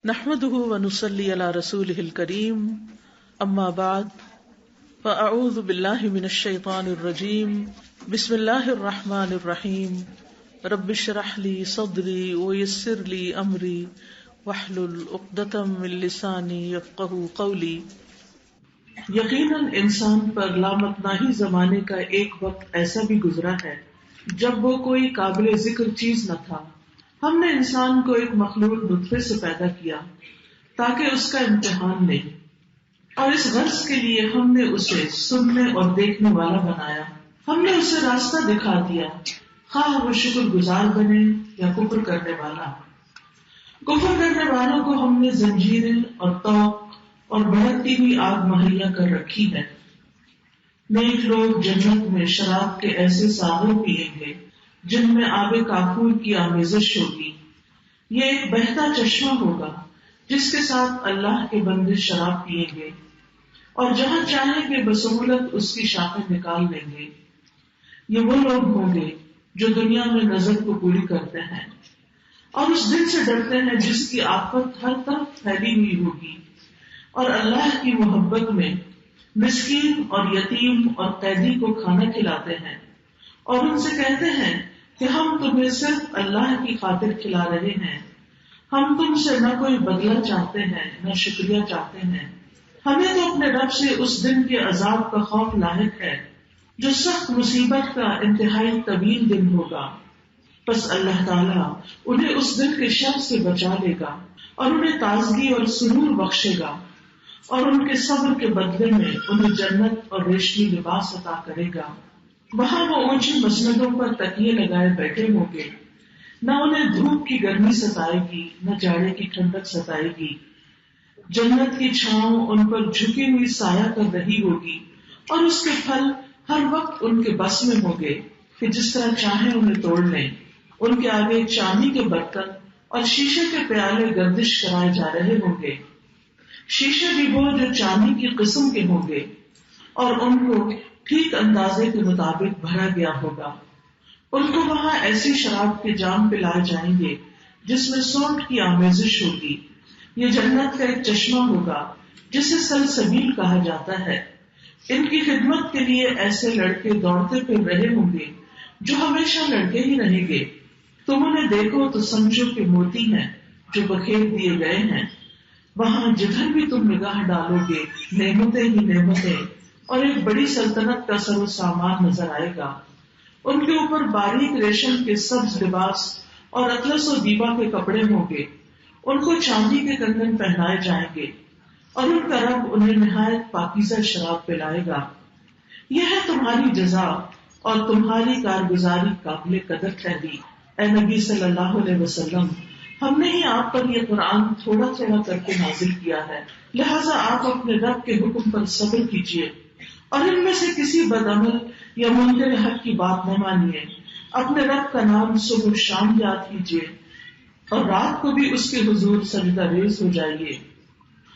نحمده ونصلي على رسوله الكريم اما بعد فاعوذ بالله من الشيطان الرجيم بسم الله الرحمن الرحيم رب اشرح لي صدري ويسر لي امري واحلل عقدة من لساني يفقهوا قولي۔ یقیناً انسان پر لامتناہی زمانے کا ایک وقت ایسا بھی گزرا ہے جب وہ کوئی قابل ذکر چیز نہ تھا۔ ہم نے انسان کو ایک مخلوق نطفے سے پیدا کیا تاکہ اس کا امتحان لیں، اور اس غرض کے لیے ہم نے اسے سننے اور دیکھنے والا بنایا۔ ہم نے اسے راستہ دکھا دیا، خواہ وہ شکر گزار بنے یا کفر کرنے والا۔ کفر کرنے والوں کو ہم نے زنجیریں اور طوق اور بھڑکتی ہوئی آگ مہیا کر رکھی ہے۔ نیک لوگ جنت میں شراب کے ایسے ساغر پیئیں گے جن میں آب کافور کی آمیزش ہوگی۔ یہ ایک بہتا چشمہ ہوگا جس کے ساتھ اللہ کے بندے شراب پیئیں گے، اور جہاں چاہیں گے بسہولت اس کی شاخیں نکال لیں گے۔ یہ وہ لوگ ہوں گے جو دنیا میں نظر کو پوری کرتے ہیں اور اس دن سے ڈرتے ہیں جس کی آفت ہر طرف پھیلی ہوئی ہوگی، اور اللہ کی محبت میں مسکین اور یتیم اور قیدی کو کھانا کھلاتے ہیں، اور ان سے کہتے ہیں کہ ہم تمہیں صرف اللہ کی خاطر کھلا رہے ہیں، ہم تم سے نہ کوئی بدلہ چاہتے ہیں نہ شکریہ چاہتے ہیں۔ ہمیں تو اپنے رب سے اس دن کے عذاب کا خوف لاحق ہے جو سخت مصیبت کا انتہائی طویل دن ہوگا۔ پس اللہ تعالیٰ انہیں اس دن کے شر سے بچا لے گا اور انہیں تازگی اور سرور بخشے گا، اور ان کے صبر کے بدلے میں انہیں جنت اور ریشمی لباس عطا کرے گا۔ وہاں وہ اونچی مسندوں پر تکیے لگائے بیٹھے ہوں گے، نہ انہیں دھوپ کی گرمی ستائے گی نہ جاڑے کی ٹھنڈک ستائے گی۔ جنت کی چھاؤں ان پر جھکی ہوئی سایہ کر رہی ہوگی، اور اس کے پھل ہر وقت ان کے بس میں ہوں گے کہ جس طرح چاہیں انہیں توڑ لیں۔ ان کے آگے چاندی کے برتن اور شیشے کے پیالے گردش کرائے جا رہے ہوں گے، شیشے بھی وہ جو چاندی کی قسم کے ہوں گے، اور ان کو ٹھیک اندازے کے مطابق بھرا گیا ہوگا۔ ان کو وہاں ایسی شراب کے جام پلائے جائیں گے جس میں سونٹ کی آمیزش ہوگی۔ یہ جنت کا ایک چشمہ ہوگا جسے سلسبیل کہا جاتا ہے۔ ان کی خدمت کے لیے ایسے لڑکے دوڑتے پھر رہے ہوں گے جو ہمیشہ لڑکے ہی رہیں گے۔ تم انہیں دیکھو تو سمجھو کہ موتی ہیں جو بکھیر دیے گئے ہیں۔ وہاں جدھر بھی تم نگاہ ڈالو گے نعمتیں ہی نعمتیں، اور ایک بڑی سلطنت کا سر و سامان نظر آئے گا۔ ان کے اوپر باریک ریشم کے سبز لباس اور اطلس و دیبا کے کپڑے ہوں گے۔ ان کو چاندی کے کنگن پہنائے جائیں گے، اور ان کا رب انہیں نہایت پاکیزہ شراب پلائے گا۔ یہ ہے تمہاری جزا اور تمہاری کارگزاری قابل قدر ٹھہری۔ اے نبی صلی اللہ علیہ وسلم، ہم نے ہی آپ پر یہ قرآن تھوڑا تھوڑا کر کے نازل کیا ہے، لہٰذا آپ اپنے رب کے حکم پر صبر کیجیے، اور ان میں سے کسی بدعمل یا منکر حق کی بات نہ مانیے۔ اپنے رب کا نام صبح شام یاد کیجیے، اور رات کو بھی اس کے حضور سجدہ ریز ہو جائیے،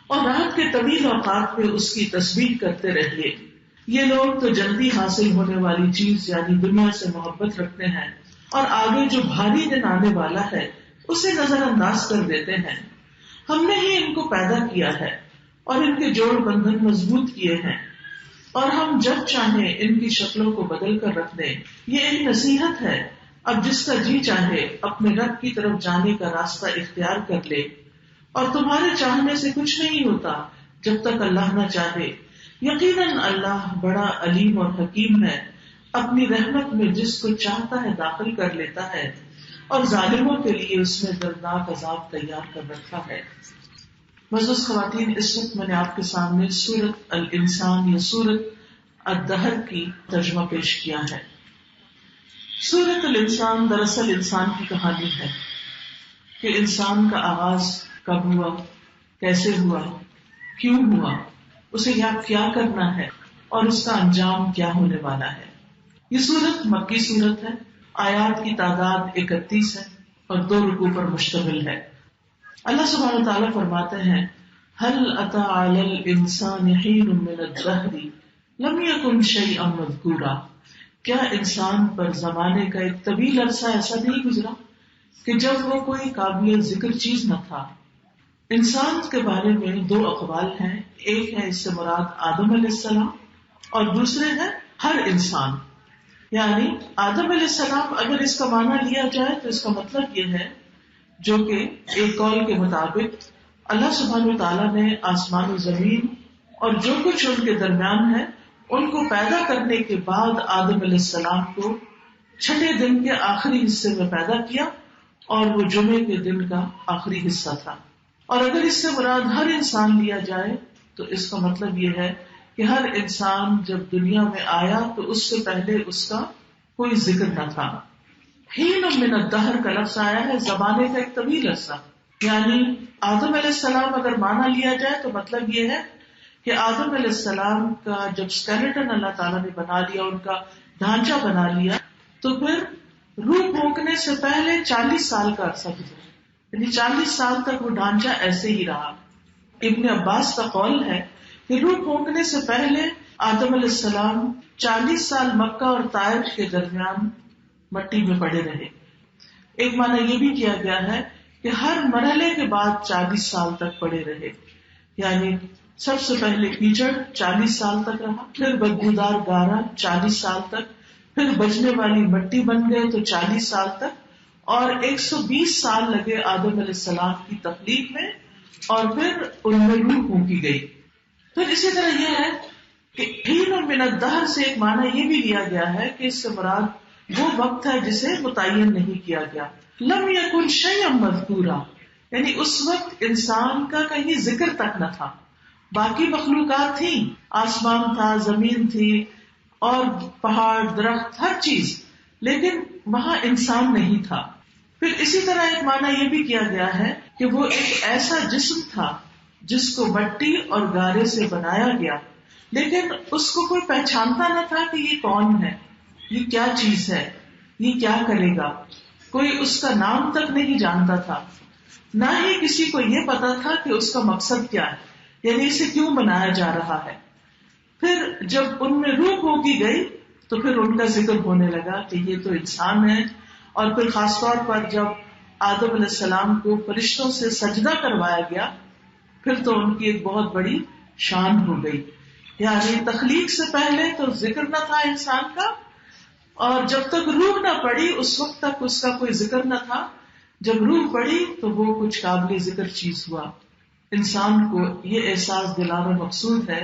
اور رات کے طویل اوقات میں اس کی تسبیح کرتے رہیے۔ یہ لوگ تو جلدی حاصل ہونے والی چیز یعنی دنیا سے محبت رکھتے ہیں، اور آگے جو بھاری دن آنے والا ہے اسے نظر انداز کر دیتے ہیں۔ ہم نے ہی ان کو پیدا کیا ہے اور ان کے جوڑ بندھن مضبوط کیے ہیں، اور ہم جب چاہیں ان کی شکلوں کو بدل کر رکھ دیں۔ یہ ایک نصیحت ہے، اب جس کا جی چاہے اپنے رب کی طرف جانے کا راستہ اختیار کر لے، اور تمہارے چاہنے سے کچھ نہیں ہوتا جب تک اللہ نہ چاہے۔ یقیناً اللہ بڑا علیم اور حکیم ہے، اپنی رحمت میں جس کو چاہتا ہے داخل کر لیتا ہے، اور ظالموں کے لیے اس میں دردناک عذاب تیار کر رکھا ہے۔ معزز خواتین، اس وقت میں نے آپ کے سامنے سورۃ الانسان یا سورۃ الدہر کی ترجمہ پیش کیا ہے۔ سورۃ الانسان دراصل انسان کی کہانی ہے کہ انسان کا آغاز کب ہوا، کیسے ہوا، کیوں ہوا، اسے کیا کرنا ہے، اور اس کا انجام کیا ہونے والا ہے۔ یہ سورت مکی سورت ہے، آیات کی تعداد 31 ہے اور 2 رکوع پر مشتمل ہے۔ اللہ سبحانہ وتعالیٰ فرماتے ہیں، هل أتى على الإنسان حين من الدهر لم يكن شيئا مذكورا، کیا انسان پر زمانے کا ایک طویل عرصہ ایسا نہیں گزرا کہ جب وہ کوئی قابل ذکر چیز نہ تھا۔ انسان کے بارے میں دو اقوال ہیں، ایک ہے اس سے مراد آدم علیہ السلام اور دوسرے ہے ہر انسان. یعنی آدم علیہ السلام اگر اس کا معنی لیا جائے تو اس کا مطلب یہ ہے، جو کہ ایک قول کے مطابق اللہ سبحانہ وتعالیٰ نے آسمان و زمین اور جو کچھ ان کے درمیان ہے ان کو پیدا کرنے کے بعد آدم علیہ السلام کو چھٹے دن کے آخری حصے میں پیدا کیا، اور وہ جمعے کے دن کا آخری حصہ تھا. اور اگر اس سے مراد ہر انسان لیا جائے تو اس کا مطلب یہ ہے کہ ہر انسان جب دنیا میں آیا تو اس سے پہلے اس کا کوئی ذکر نہ تھا. حین من الدہر کا لفظ آیا ہے زمانے کا ایک طویل عرصہ، یعنی آدم علیہ السلام اگر مانا لیا جائے تو مطلب یہ ہے کہ آدم علیہ السلام کا جب اسکیلیٹن اللہ تعالیٰ نے بنا لیا، ان کا ڈھانچہ بنا لیا، تو پھر روح پھونکنے سے پہلے 40 سال کا عرصہ گزرا، یعنی 40 سال تک وہ ڈھانچہ ایسے ہی رہا. ابن عباس کا قول ہے کہ روح پھونکنے سے پہلے آدم علیہ السلام 40 سال مکہ اور طائف کے درمیان مٹی میں پڑے رہے. ایک معنی یہ بھی کیا گیا ہے کہ ہر مرحلے کے بعد 40 سال تک پڑے رہے، یعنی سب سے پہلے کیچڑ 40 سال تک رہا، پھر بدبودار گارا 40 سال تک، پھر بجنے والی مٹی بن گئے تو 40 سال تک، اور 120 سال لگے آدم علیہ السلام کی تخلیق میں، اور پھر ان میں روح پھونکی گئی. پھر اسی طرح یہ ہے کہ حین من الدہر سے ایک معنی یہ بھی لیا گیا ہے کہ اس سے مراد وہ وقت ہے جسے متعین نہیں کیا گیا. لم یکن شیئا مذکورا، یعنی اس وقت انسان کا کہیں ذکر تک نہ تھا. باقی مخلوقات تھیں، آسمان تھا، زمین تھی، اور پہاڑ، درخت، ہر چیز، لیکن وہاں انسان نہیں تھا. پھر اسی طرح ایک معنی یہ بھی کیا گیا ہے کہ وہ ایک ایسا جسم تھا جس کو مٹی اور گارے سے بنایا گیا، لیکن اس کو کوئی پہچانتا نہ تھا کہ یہ کون ہے، یہ کیا چیز ہے، یہ کیا کرے گا. کوئی اس کا نام تک نہیں جانتا تھا، نہ ہی کسی کو یہ پتا تھا کہ اس کا مقصد کیا ہے، یعنی اسے کیوں بنایا جا رہا ہے. پھر جب ان میں روح پھونکی گئی تو پھر ان کا ذکر ہونے لگا کہ یہ تو انسان ہے. اور پھر خاص طور پر جب آدم علیہ السلام کو فرشتوں سے سجدہ کروایا گیا، پھر تو ان کی ایک بہت بڑی شان ہو گئی. یعنی تخلیق سے پہلے تو ذکر نہ تھا انسان کا، اور جب تک روح نہ پڑی اس وقت تک اس کا کوئی ذکر نہ تھا. جب روح پڑی تو وہ کچھ قابل ذکر چیز ہوا. انسان کو یہ احساس دلانا مقصود ہے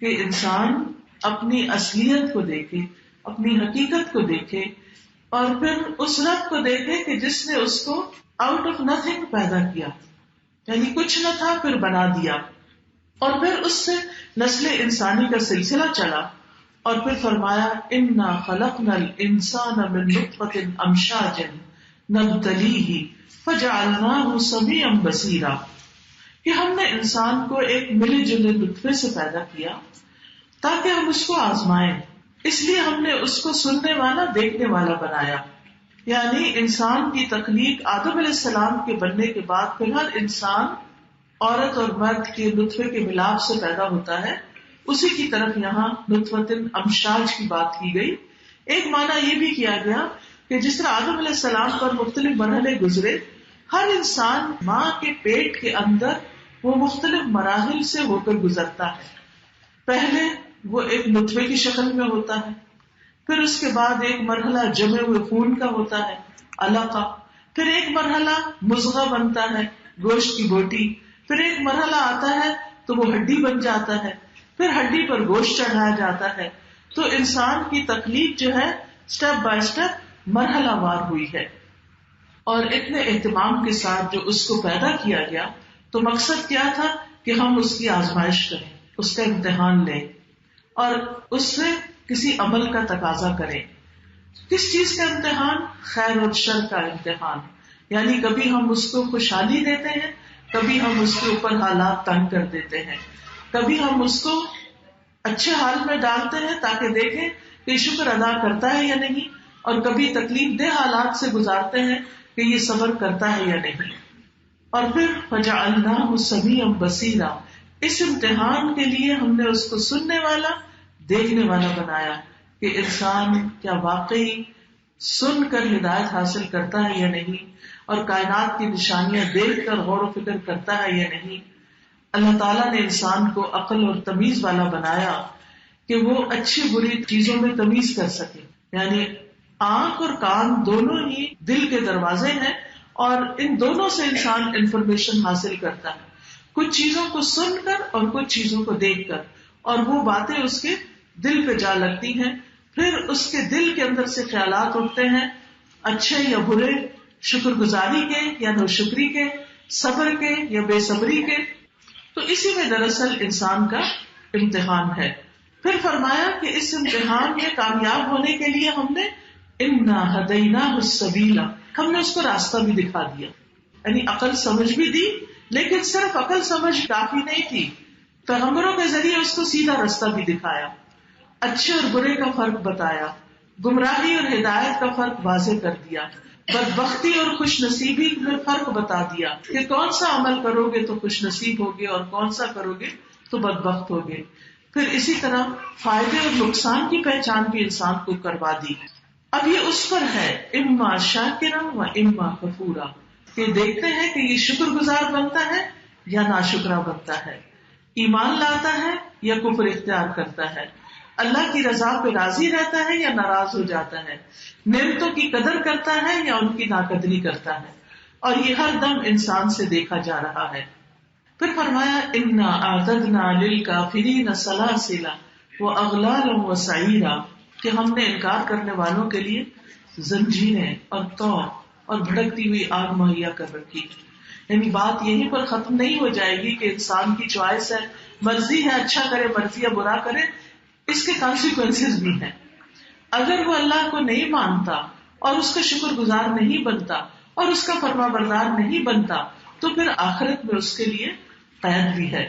کہ انسان اپنی اصلیت کو دیکھے، اپنی حقیقت کو دیکھے، اور پھر اس رب کو دیکھے کہ جس نے اس کو آؤٹ آف نتھنگ پیدا کیا، یعنی کچھ نہ تھا پھر بنا دیا. اور پھر اس سے نسل انسانی کا سلسلہ چلا، اور پھر فرمایا انا خلقنا الانسان من نطفۃ امشاج نبتلیہ فجعلناہ سمیعا بصیرا، کہ ہم نے انسان کو ایک ملے جلے نطفے سے پیدا کیا تاکہ ہم اس کو آزمائیں، اس لیے ہم نے اس کو سننے والا، دیکھنے والا بنایا. یعنی انسان کی تخلیق آدم علیہ السلام کے بننے کے بعد پھر ہر انسان عورت اور مرد کے نطفے کے ملاپ سے پیدا ہوتا ہے. اسی کی طرف یہاں نطفۃ امشاج کی بات کی گئی. ایک معنی یہ بھی کیا گیا کہ جس طرح آدم علیہ السلام پر مختلف مرحلے گزرے، ہر انسان ماں کے پیٹ کے اندر وہ مختلف مراحل سے ہو کر گزرتا ہے. پہلے وہ ایک نطفے کی شکل میں ہوتا ہے، پھر اس کے بعد ایک مرحلہ جمے ہوئے خون کا ہوتا ہے، علقہ، پھر ایک مرحلہ مضغہ بنتا ہے، گوشت کی بوٹی، پھر ایک مرحلہ آتا ہے تو وہ ہڈی بن جاتا ہے، پھر ہڈی پر گوشت چڑھایا جاتا ہے. تو انسان کی تخلیق جو ہے سٹیپ بائی سٹیپ مرحلہ وار ہوئی ہے. اور اتنے اہتمام کے ساتھ جو اس کو پیدا کیا گیا، تو مقصد کیا تھا کہ ہم اس کی آزمائش کریں، اس کا امتحان لیں، اور اس سے کسی عمل کا تقاضا کریں. کس چیز کا امتحان؟ خیر اور شر کا امتحان. یعنی کبھی ہم اس کو خوشحالی دیتے ہیں، کبھی ہم اس کے اوپر حالات تنگ کر دیتے ہیں، کبھی ہم اس کو اچھے حال میں ڈالتے ہیں تاکہ دیکھیں کہ شکر ادا کرتا ہے یا نہیں، اور کبھی تکلیف دہ حالات سے گزارتے ہیں کہ یہ صبر کرتا ہے یا نہیں. اور پھر فجعلناہ سمیعا بصیرا، اس امتحان کے لیے ہم نے اس کو سننے والا، دیکھنے والا بنایا کہ انسان کیا واقعی سن کر ہدایت حاصل کرتا ہے یا نہیں، اور کائنات کی نشانیاں دیکھ کر غور و فکر کرتا ہے یا نہیں. اللہ تعالیٰ نے انسان کو عقل اور تمیز والا بنایا کہ وہ اچھی بری چیزوں میں تمیز کر سکے. یعنی آنکھ اور کان دونوں ہی دل کے دروازے ہیں اور ان دونوں سے انسان انفارمیشن حاصل کرتا ہے، کچھ چیزوں کو سن کر اور کچھ چیزوں کو دیکھ کر، اور وہ باتیں اس کے دل پہ جا لگتی ہیں. پھر اس کے دل کے اندر سے خیالات اٹھتے ہیں، اچھے یا برے، شکر گزاری کے یا نوشکری کے، صبر کے یا بے صبری کے. تو اسی میں دراصل انسان کا امتحان ہے. پھر فرمایا کہ اس امتحان میں کامیاب ہونے کے لیے ہم نے انا ہدیناہ السبیل، ہم نے اس کو راستہ بھی دکھا دیا. یعنی عقل سمجھ بھی دی، لیکن صرف عقل سمجھ کافی نہیں تھی، پیغمبروں کے ذریعے اس کو سیدھا راستہ بھی دکھایا، اچھے اور برے کا فرق بتایا، گمراہی اور ہدایت کا فرق واضح کر دیا، بدبختی اور خوش نصیبی میں فرق بتا دیا کہ کون سا عمل کرو گے تو خوش نصیب ہوگے اور کون سا کرو گے تو بدبخت ہوگے. پھر اسی طرح فائدے اور نقصان کی پہچان بھی انسان کو کروا دی. اب یہ اس پر ہے اما شاکرا و اما کفورا، کہ دیکھتے ہیں کہ یہ شکر گزار بنتا ہے یا ناشکرا بنتا ہے، ایمان لاتا ہے یا کفر اختیار کرتا ہے، اللہ کی رضا پہ راضی رہتا ہے یا ناراض ہو جاتا ہے، نعمتوں کی قدر کرتا ہے یا ان کی ناقدری کرتا ہے. اور یہ ہر دم انسان سے دیکھا جا رہا ہے. پھر فرمایا انا اعتدنا للکافرین سلاسل واغلالا وسعیرا، کہ ہم نے انکار کرنے والوں کے لیے زنجیریں اور طوق اور بھڑکتی ہوئی آگ مہیا کر رکھی. یعنی بات یہیں پر ختم نہیں ہو جائے گی کہ انسان کی چوائس ہے، مرضی ہے اچھا کرے مرضی ہے برا کرے، اس کے کانسیکوینسز بھی ہیں. اگر وہ اللہ کو نہیں مانتا اور اس کا شکر گزار نہیں بنتا اور اس کا فرما بردار نہیں بنتا تو پھر آخرت میں اس کے لیے قید بھی ہے.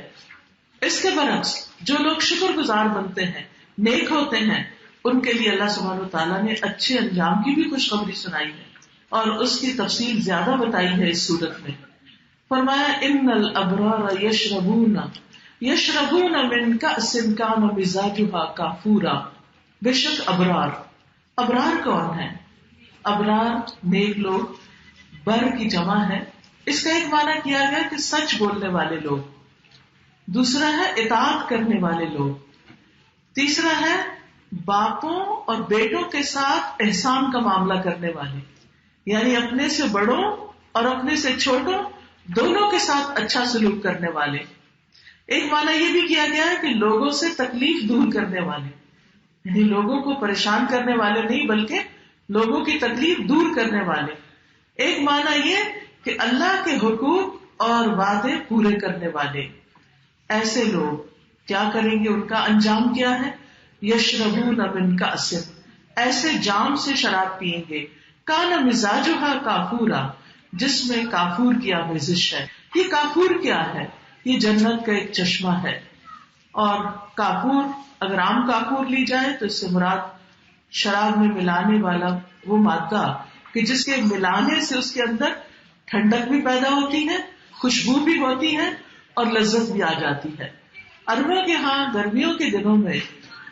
اس کے برعکس جو لوگ شکر گزار بنتے ہیں، نیک ہوتے ہیں، ان کے لیے اللہ سبحانہ و تعالیٰ نے اچھے انجام کی بھی خوشخبری سنائی ہے اور اس کی تفصیل زیادہ بتائی ہے اس صورت میں. فرمایا ان الابرار یشربون من کأس کان مزاجها کافورا، بے شک ابرار کون ہے؟ ابرار نیک لوگ، بر کی جمع ہے. اس کا ایک معنی کیا گیا کہ سچ بولنے والے لوگ، دوسرا ہے اطاعت کرنے والے لوگ، تیسرا ہے باپوں اور بیٹوں کے ساتھ احسان کا معاملہ کرنے والے، یعنی اپنے سے بڑوں اور اپنے سے چھوٹوں دونوں کے ساتھ اچھا سلوک کرنے والے. ایک معنی یہ بھی کیا گیا ہے کہ لوگوں سے تکلیف دور کرنے والے، یعنی لوگوں کو پریشان کرنے والے نہیں بلکہ لوگوں کی تکلیف دور کرنے والے. ایک معنی یہ کہ اللہ کے حقوق اور وعدے پورے کرنے والے. ایسے لوگ کیا کریں گے؟ ان کا انجام کیا ہے؟ یشربون من کأس، ایسے جام سے شراب پیئیں گے، کان مزاجھا کافورا، جس میں کافور کی آمیزش ہے. یہ کافور کیا ہے؟ یہ جنت کا ایک چشمہ ہے. اور کافور اگر عام کافور لی جائے تو اس سے مراد شراب میں ملانے والا وہ مادہ کہ جس کے ملانے سے اس کے اندر ٹھنڈک بھی پیدا ہوتی ہے، خوشبو بھی ہوتی ہے اور لذت بھی آ جاتی ہے. عربوں کے ہاں گرمیوں کے دنوں میں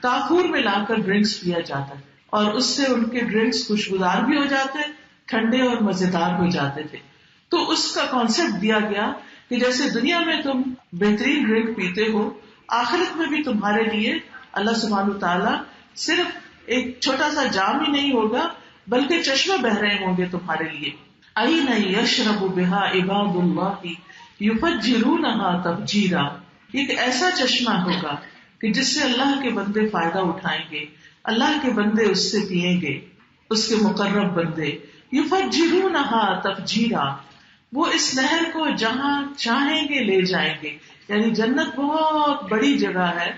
کافور ملا کر ڈرنکس پیا جاتا ہے اور اس سے ان کے ڈرنکس خوشبودار بھی ہو جاتے، ٹھنڈے اور مزیدار ہو جاتے تھے. تو اس کا کانسیپٹ دیا گیا کہ جیسے دنیا میں تم بہترین ڈرنک پیتے ہو، آخرت میں بھی تمہارے لیے اللہ سبحانہ تعالیٰ صرف ایک چھوٹا سا جام ہی نہیں ہوگا بلکہ چشمے بہ رہے ہوں گے تمہارے لیے. أَيْنَ يَشْرَبُ بِهَا عِبَادُ اللَّهِ يُفَجِّرُونَهَا تَفْجِيرًا، ایک ایسا چشمہ ہوگا کہ جس سے اللہ کے بندے فائدہ اٹھائیں گے، اللہ کے بندے اس سے پیئیں گے، اس کے مقرب بندے. يُفَجِّرُونَهَا تَفْجِيرًا، وہ اس نہر کو جہاں چاہیں گے لے جائیں گے. یعنی جنت بہت بڑی جگہ ہے.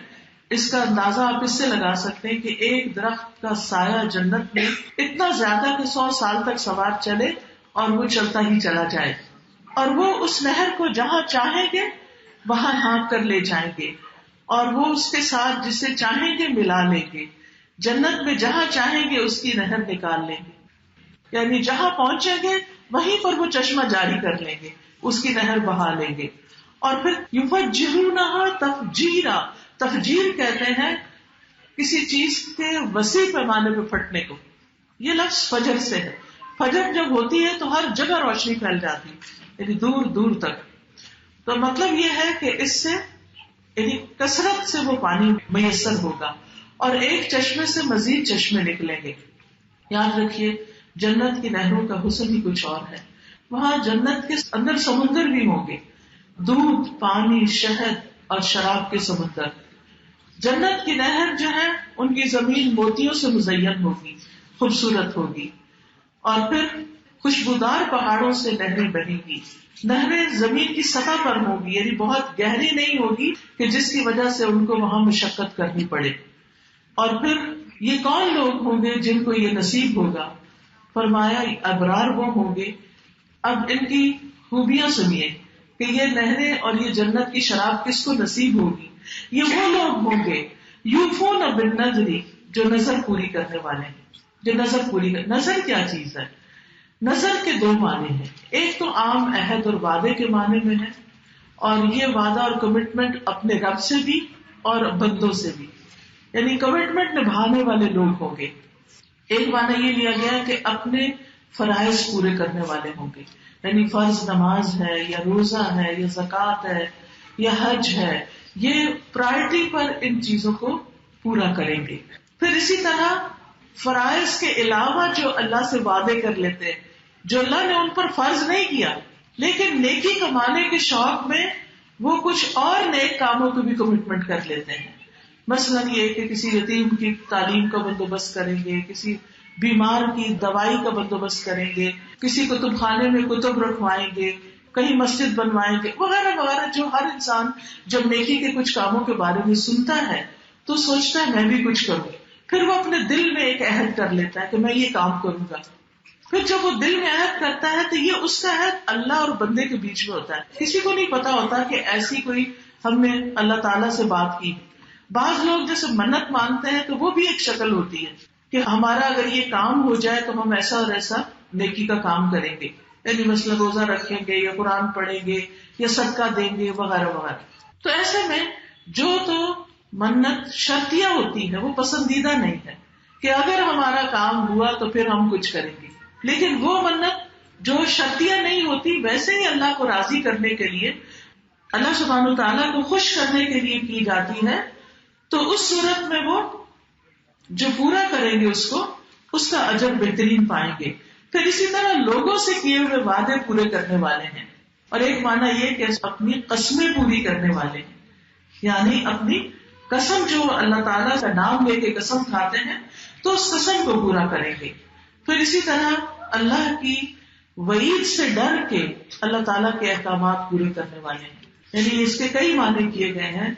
اس کا اندازہ آپ اس سے لگا سکتے ہیں کہ ایک درخت کا سایہ جنت میں اتنا زیادہ کہ 100 سال تک سوار چلے اور وہ چلتا ہی چلا جائے. اور وہ اس نہر کو جہاں چاہیں گے وہاں ہانک کر لے جائیں گے اور وہ اس کے ساتھ جسے چاہیں گے ملا لیں گے. جنت میں جہاں چاہیں گے اس کی نہر نکال لیں گے، یعنی جہاں پہنچیں گے وہیں پر وہ چشمہ جاری کر لیں گے، اس کی نہر بہا لیں گے. اور پھر یفجرونها تفجیرا، تفجیر کہتے ہیں کسی چیز کے وسیع پیمانے پہ پھٹنے کو. یہ لفظ فجر سے ہے. فجر جب ہوتی ہے تو ہر جگہ روشنی پھیل جاتی یعنی دور دور تک. تو مطلب یہ ہے کہ اس سے یعنی کثرت سے وہ پانی میسر ہوگا اور ایک چشمے سے مزید چشمے نکلیں گے. یاد رکھیے جنت کی نہروں کا حسن ہی کچھ اور ہے. وہاں جنت کے اندر سمندر بھی ہوں گے، دودھ، پانی، شہد اور شراب کے سمندر. جنت کی نہر جو ہے ان کی زمین موتیوں سے مزین ہوگی، خوبصورت ہوگی، اور پھر خوشبودار پہاڑوں سے نہریں بہیں گی. نہریں زمین کی سطح پر ہوگی یعنی بہت گہری نہیں ہوگی کہ جس کی وجہ سے ان کو وہاں مشقت کرنی پڑے. اور پھر یہ کون لوگ ہوں گے جن کو یہ نصیب ہوگا؟ فرمایا ابرار وہ ہوں گے. اب ان کی خوبیاں سنیے کہ یہ نہریں اور یہ جنت کی شراب کس کو نصیب ہوگی. یہ وہ لوگ ہوں گے یوفون بالنذر، جو نظر پوری کرنے والے ہیں. جو نظر پوری نظر کیا چیز ہے؟ نظر کے دو معنی ہیں. ایک تو عام عہد اور وعدے کے معنی میں ہے، اور یہ وعدہ اور کمٹمنٹ اپنے رب سے بھی اور بندوں سے بھی، یعنی کمٹمنٹ نبھانے والے لوگ ہوں گے. ایک معنی یہ لیا گیا کہ اپنے فرائض پورے کرنے والے ہوں گے، یعنی فرض نماز ہے یا روزہ ہے یا زکوٰۃ ہے یا حج ہے، یہ پرائرٹی پر ان چیزوں کو پورا کریں گے. پھر اسی طرح فرائض کے علاوہ جو اللہ سے وعدے کر لیتے ہیں، جو اللہ نے ان پر فرض نہیں کیا لیکن نیکی کمانے کے شوق میں وہ کچھ اور نیک کاموں کو بھی کمٹمنٹ کر لیتے ہیں. مثلا یہ کہ کسی یتیم کی تعلیم کا بندوبست کریں گے، کسی بیمار کی دوائی کا بندوبست کریں گے، کسی کتب خانے میں کتب رکھوائیں گے، کہیں مسجد بنوائیں گے، وغیرہ وغیرہ. جو ہر انسان جب نیکی کے کچھ کاموں کے بارے میں سنتا ہے تو سوچتا ہے میں بھی کچھ کروں. پھر وہ اپنے دل میں ایک عہد کر لیتا ہے کہ میں یہ کام کروں گا. پھر جب وہ دل میں عہد کرتا ہے تو یہ اس کا عہد اللہ اور بندے کے بیچ میں ہوتا ہے. کسی کو نہیں پتا ہوتا کہ ایسی کوئی ہم نے اللہ تعالیٰ سے بات کی. بعض لوگ جیسے منت مانتے ہیں تو وہ بھی ایک شکل ہوتی ہے کہ ہمارا اگر یہ کام ہو جائے تو ہم ایسا اور ایسا نیکی کا کام کریں گے، یعنی مثلا روزہ رکھیں گے یا قرآن پڑھیں گے یا صدقہ دیں گے وغیرہ وغیرہ. تو ایسے میں جو تو منت شرطیہ ہوتی ہے وہ پسندیدہ نہیں ہے کہ اگر ہمارا کام ہوا تو پھر ہم کچھ کریں گے. لیکن وہ منت جو شرطیہ نہیں ہوتی ویسے ہی اللہ کو راضی کرنے کے لیے، اللہ سبحانہ و تعالیٰ کو خوش کرنے کے لیے کی جاتی ہے، تو اس صورت میں وہ جو پورا کریں گے اس کا اجر بہترین پائیں گے. پھر اسی طرح لوگوں سے کیے ہوئے وعدے پورے کرنے والے ہیں. اور ایک معنی یہ کہ اپنی قسمیں پوری کرنے والے ہیں، یعنی اپنی قسم جو اللہ تعالیٰ کا نام لے کے قسم کھاتے ہیں تو اس قسم کو پورا کریں گے. پھر اسی طرح اللہ کی وعید سے ڈر کے اللہ تعالیٰ کے احکامات پورے کرنے والے ہیں. یعنی اس کے کئی معنی کیے گئے ہیں.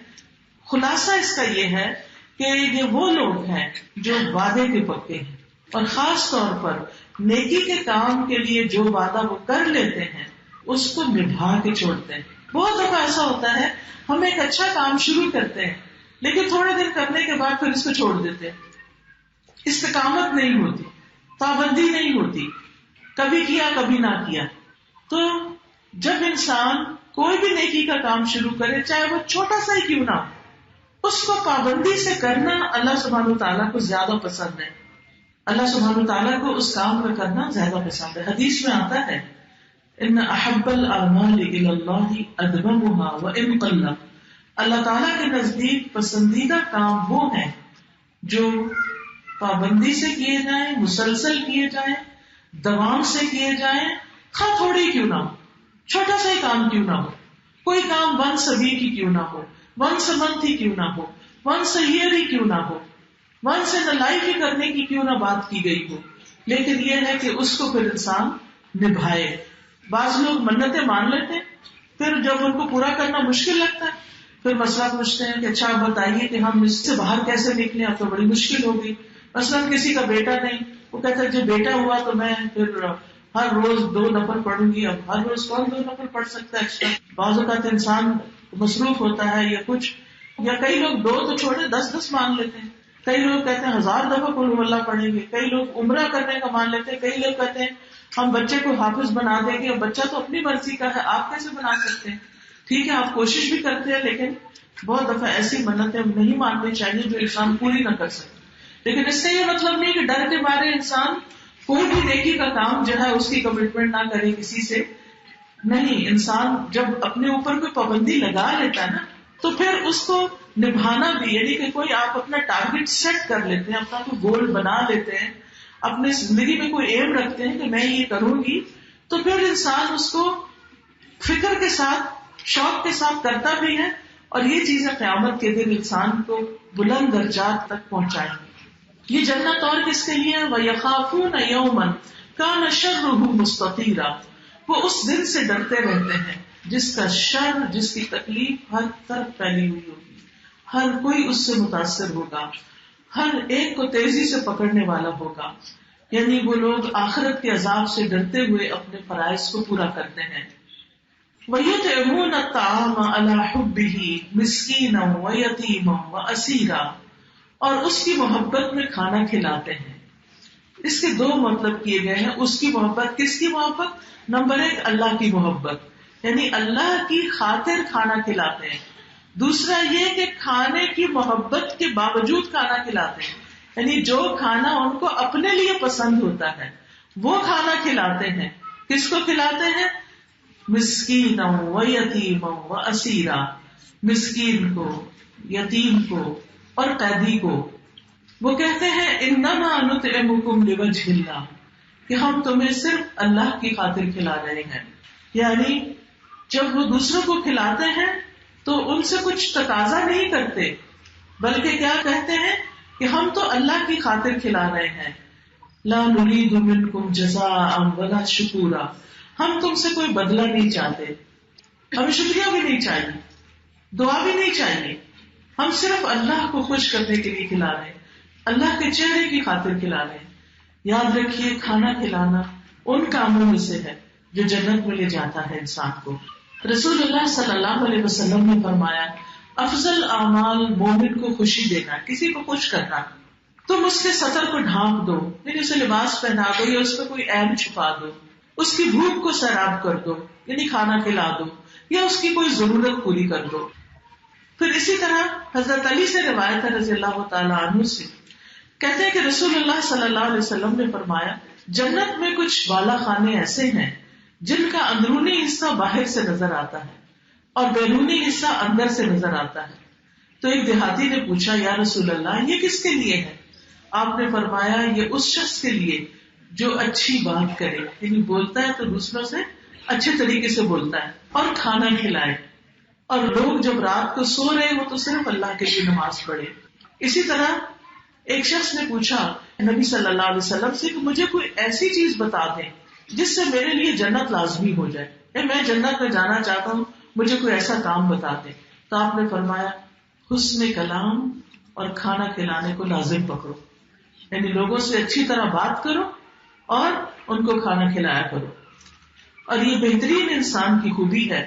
خلاصہ اس کا یہ ہے کہ یہ وہ لوگ ہیں جو وعدے کے پکے ہیں، اور خاص طور پر نیکی کے کام کے لیے جو وعدہ وہ کر لیتے ہیں اس کو نبھا کے چھوڑتے ہیں. بہت دفعہ ایسا ہوتا ہے ہم ایک اچھا کام شروع کرتے ہیں لیکن تھوڑے دن کرنے کے بعد پھر اس کو چھوڑ دیتے ہیں. استقامت نہیں ہوتی، پابندی نہیں ہوتی، کبھی کیا کبھی نہ کیا. تو جب انسان کوئی بھی نیکی کا کام شروع کرے چاہے وہ چھوٹا سا ہی کیوں نہ ہو، اس کو پابندی سے کرنا اللہ سبحانہ تعالیٰ کو زیادہ پسند ہے. اللہ سبحانہ تعالیٰ کو اس کام کا کرنا زیادہ پسند ہے. حدیث میں آتا ہے ان احب الاعمال الی اللہ ادومها وان قل. اللہ تعالیٰ کے نزدیک پسندیدہ کام وہ ہیں جو پابندی سے کیے جائیں، مسلسل کیے جائیں، دوام سے کیے جائیں، خواہ تھوڑی کیوں نہ ہو، چھوٹا سا ہی کام کیوں نہ ہو. کوئی کام ونس اے ویک ہی کیوں نہ ہو، ونس اے منتھ ہی کیوں نہ ہو، ونس اے ایئر ہی کیوں نہ ہو، ونس ان اے لائف ہی کرنے کی کیوں نہ بات کی گئی ہو، لیکن یہ ہے کہ اس کو پھر انسان نبھائے. بعض لوگ منتیں مان لیتے ہیں، پھر جب ان کو پورا کرنا مشکل لگتا ہے پھر مسئلہ پوچھتے ہیں کہ اچھا بتائیے کہ ہم اس سے باہر کیسے نکلیں، اب تو بڑی مشکل ہوگی. مثلا کسی کا بیٹا نہیں، وہ کہتا ہے جب بیٹا ہوا تو میں پھر ہر روز 2 نفل پڑھوں گی. اب ہر روز کون 2 نفل پڑھ سکتا ہے ایکسٹرا؟ بعض اوقات انسان مصروف ہوتا ہے یا کچھ، یا کئی لوگ 2 تو چھوڑے 10 مان لیتے ہیں. کئی لوگ کہتے ہیں 1000 دفعہ قل ہو اللہ پڑھیں گے. کئی لوگ عمرہ کرنے کا مان لیتے ہیں. کئی لوگ کہتے ہیں ہم بچے کو حافظ بنا دیں گے. بچہ تو اپنی مرضی کا ہے، آپ کیسے بنا سکتے ہیں؟ ٹھیک ہے آپ کوشش بھی کرتے ہیں لیکن بہت دفعہ ایسی منتیں نہیں ماننی چاہیے جو انسان پوری نہ کر سکے. لیکن اس سے یہ مطلب نہیں کہ ڈر کے مارے انسان کوئی بھی نیکی کا کام جو ہے اس کی کمٹمنٹ نہ کرے کسی سے. نہیں، انسان جب اپنے اوپر کوئی پابندی لگا لیتا ہے نا تو پھر اس کو نبھانا بھی، یعنی کہ کوئی آپ اپنا ٹارگیٹ سیٹ کر لیتے ہیں، اپنا کوئی گول بنا لیتے ہیں، اپنے زندگی میں کوئی ایم رکھتے ہیں کہ میں یہ کروں گی، تو پھر انسان اس کو فکر کے ساتھ، شوق کے ساتھ کرتا بھی ہے، اور یہ چیزیں قیامت کے دن انسان کو بلند درجات تک پہنچائیں گی. یہ جنت اور کس کے لیے ہے؟ وَيَخَافُونَ يَوْمًا كَانَ شَرُّهُ مُسْتَطِيرًا، وہ اس دن سے ڈرتے رہتے ہیں جس کا شر، جس کی تکلیف ہر طرف پھیلی ہوئی ہوگی، ہر کوئی اس سے متاثر ہوگا، ہر ایک کو تیزی سے پکڑنے والا ہوگا. یعنی وہ لوگ آخرت کے عذاب سے ڈرتے ہوئے اپنے فرائض کو پورا کرتے ہیں. وَيُطْعِمُونَ الطَّعَامَ عَلَىٰ حُبِّهِ مِسْكِينًا وَيَتِيمًا وَأَسِيرًا، اور اس کی محبت میں کھانا کھلاتے ہیں. اس کے دو مطلب کیے گئے ہیں. اس کی محبت، کس کی محبت؟ نمبر 1 اللہ کی محبت، یعنی اللہ کی خاطر کھانا کھلاتے ہیں. دوسرا یہ کہ کھانے کی محبت کے باوجود کھانا کھلاتے ہیں، یعنی جو کھانا ان کو اپنے لیے پسند ہوتا ہے وہ کھانا کھلاتے ہیں. کس کو کھلاتے ہیں؟ مسکینا و یتیما و اسیرا، مسکین کو، یتیم کو اور قیدی کو. وہ کہتے ہیں انما نطعمکم لوجہ اللہ، کہ ہم تمہیں صرف اللہ کی خاطر کھلا رہے ہیں. یعنی جب وہ دوسروں کو کھلاتے ہیں تو ان سے کچھ تقاضا نہیں کرتے، بلکہ کیا کہتے ہیں کہ ہم تو اللہ کی خاطر کھلا رہے ہیں. لا نريد منکم جزاء ولا شکورا، ہم تم سے کوئی بدلہ نہیں چاہتے، ہمیں شکریہ بھی نہیں چاہیے، دعا بھی نہیں چاہیے، ہم صرف اللہ کو خوش کرنے کے لیے کھلا رہے ہیں، اللہ کے چہرے کی خاطر کھلا رہے ہیں. یاد رکھیے کھانا کھلانا ان کاموں میں سے ہے جو جنت میں لے جاتا ہے انسان کو. رسول اللہ صلی اللہ علیہ وسلم نے فرمایا افضل اعمال مومن کو خوشی دینا، کسی کو خوش کرنا. تم اس کے سطر کو ڈھانپ دو، یعنی اسے لباس پہنا دو یا اس پہ کوئی عیب چھپا دو، اس کی بھوک کو سیراب کر دو، یعنی کھانا کھلا دو یا اس کی کوئی ضرورت پوری کر دو. پھر اسی طرح حضرت علی سے روایت ہے رضی اللہ تعالیٰ عنہ سے، کہتے ہیں کہ رسول اللہ صلی اللہ علیہ وسلم نے فرمایا جنت میں کچھ بالا خانے ایسے ہیں جن کا اندرونی حصہ باہر سے نظر آتا ہے اور بیرونی حصہ اندر سے نظر آتا ہے. تو ایک دیہاتی نے پوچھا یا رسول اللہ یہ کس کے لیے ہے؟ آپ نے فرمایا یہ اس شخص کے لیے جو اچھی بات کرے، یعنی بولتا ہے تو دوسروں سے اچھے طریقے سے بولتا ہے اور کھانا کھلائے، اور لوگ جب رات کو سو رہے ہو تو صرف اللہ کے لیے نماز پڑھے. اسی طرح ایک شخص نے پوچھا نبی صلی اللہ علیہ وسلم سے کہ مجھے کوئی ایسی چیز بتا دیں جس سے میرے لیے جنت لازمی ہو جائے، یا میں جنت میں جانا چاہتا ہوں، مجھے کوئی ایسا کام بتا دیں. تو آپ نے فرمایا حسن کلام اور کھانا کھلانے کو لازم پکڑو، یعنی لوگوں سے اچھی طرح بات کرو اور ان کو کھانا کھلایا کرو. اور یہ بہترین انسان کی خوبی ہے.